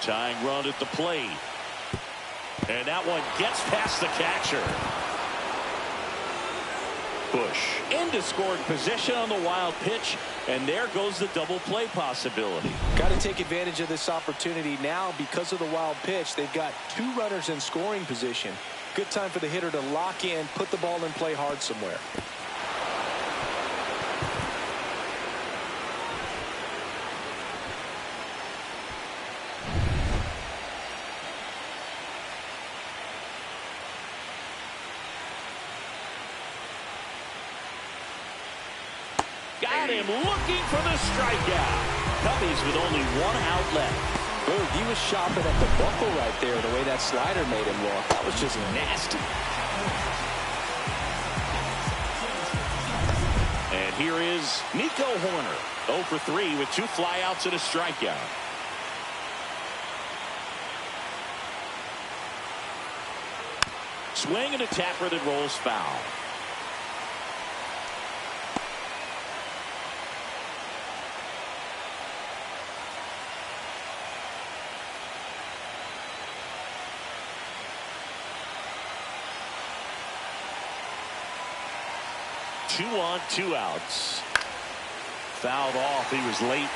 Tying run at the plate. And that one gets past the catcher. Bush into scoring position on the wild pitch, and there goes the double play possibility. Got to take advantage of this opportunity now because of the wild pitch. They've got 2 runners in scoring position. Good time for the hitter to lock in, put the ball in play hard somewhere. Got him looking for the strikeout. Cubbies with only 1 out left. Ooh, he was shopping at the buckle right there, the way that slider made him look. That was just nasty. And here is Nico Horner. 0 for 3 with 2 flyouts and a strikeout. Swing and a tapper that rolls foul. Two on, 2 outs. Fouled off. He was late.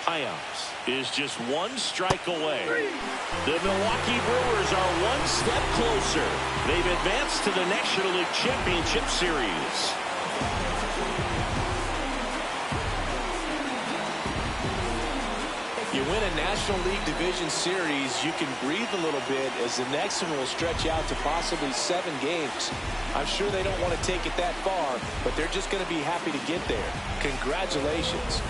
Hyams is just 1 strike away. The Milwaukee Brewers are 1 step closer. They've advanced to the National League Championship Series. You win a National League Division Series, you can breathe a little bit as the next one will stretch out to possibly 7 games. I'm sure they don't want to take it that far, but they're just going to be happy to get there. Congratulations.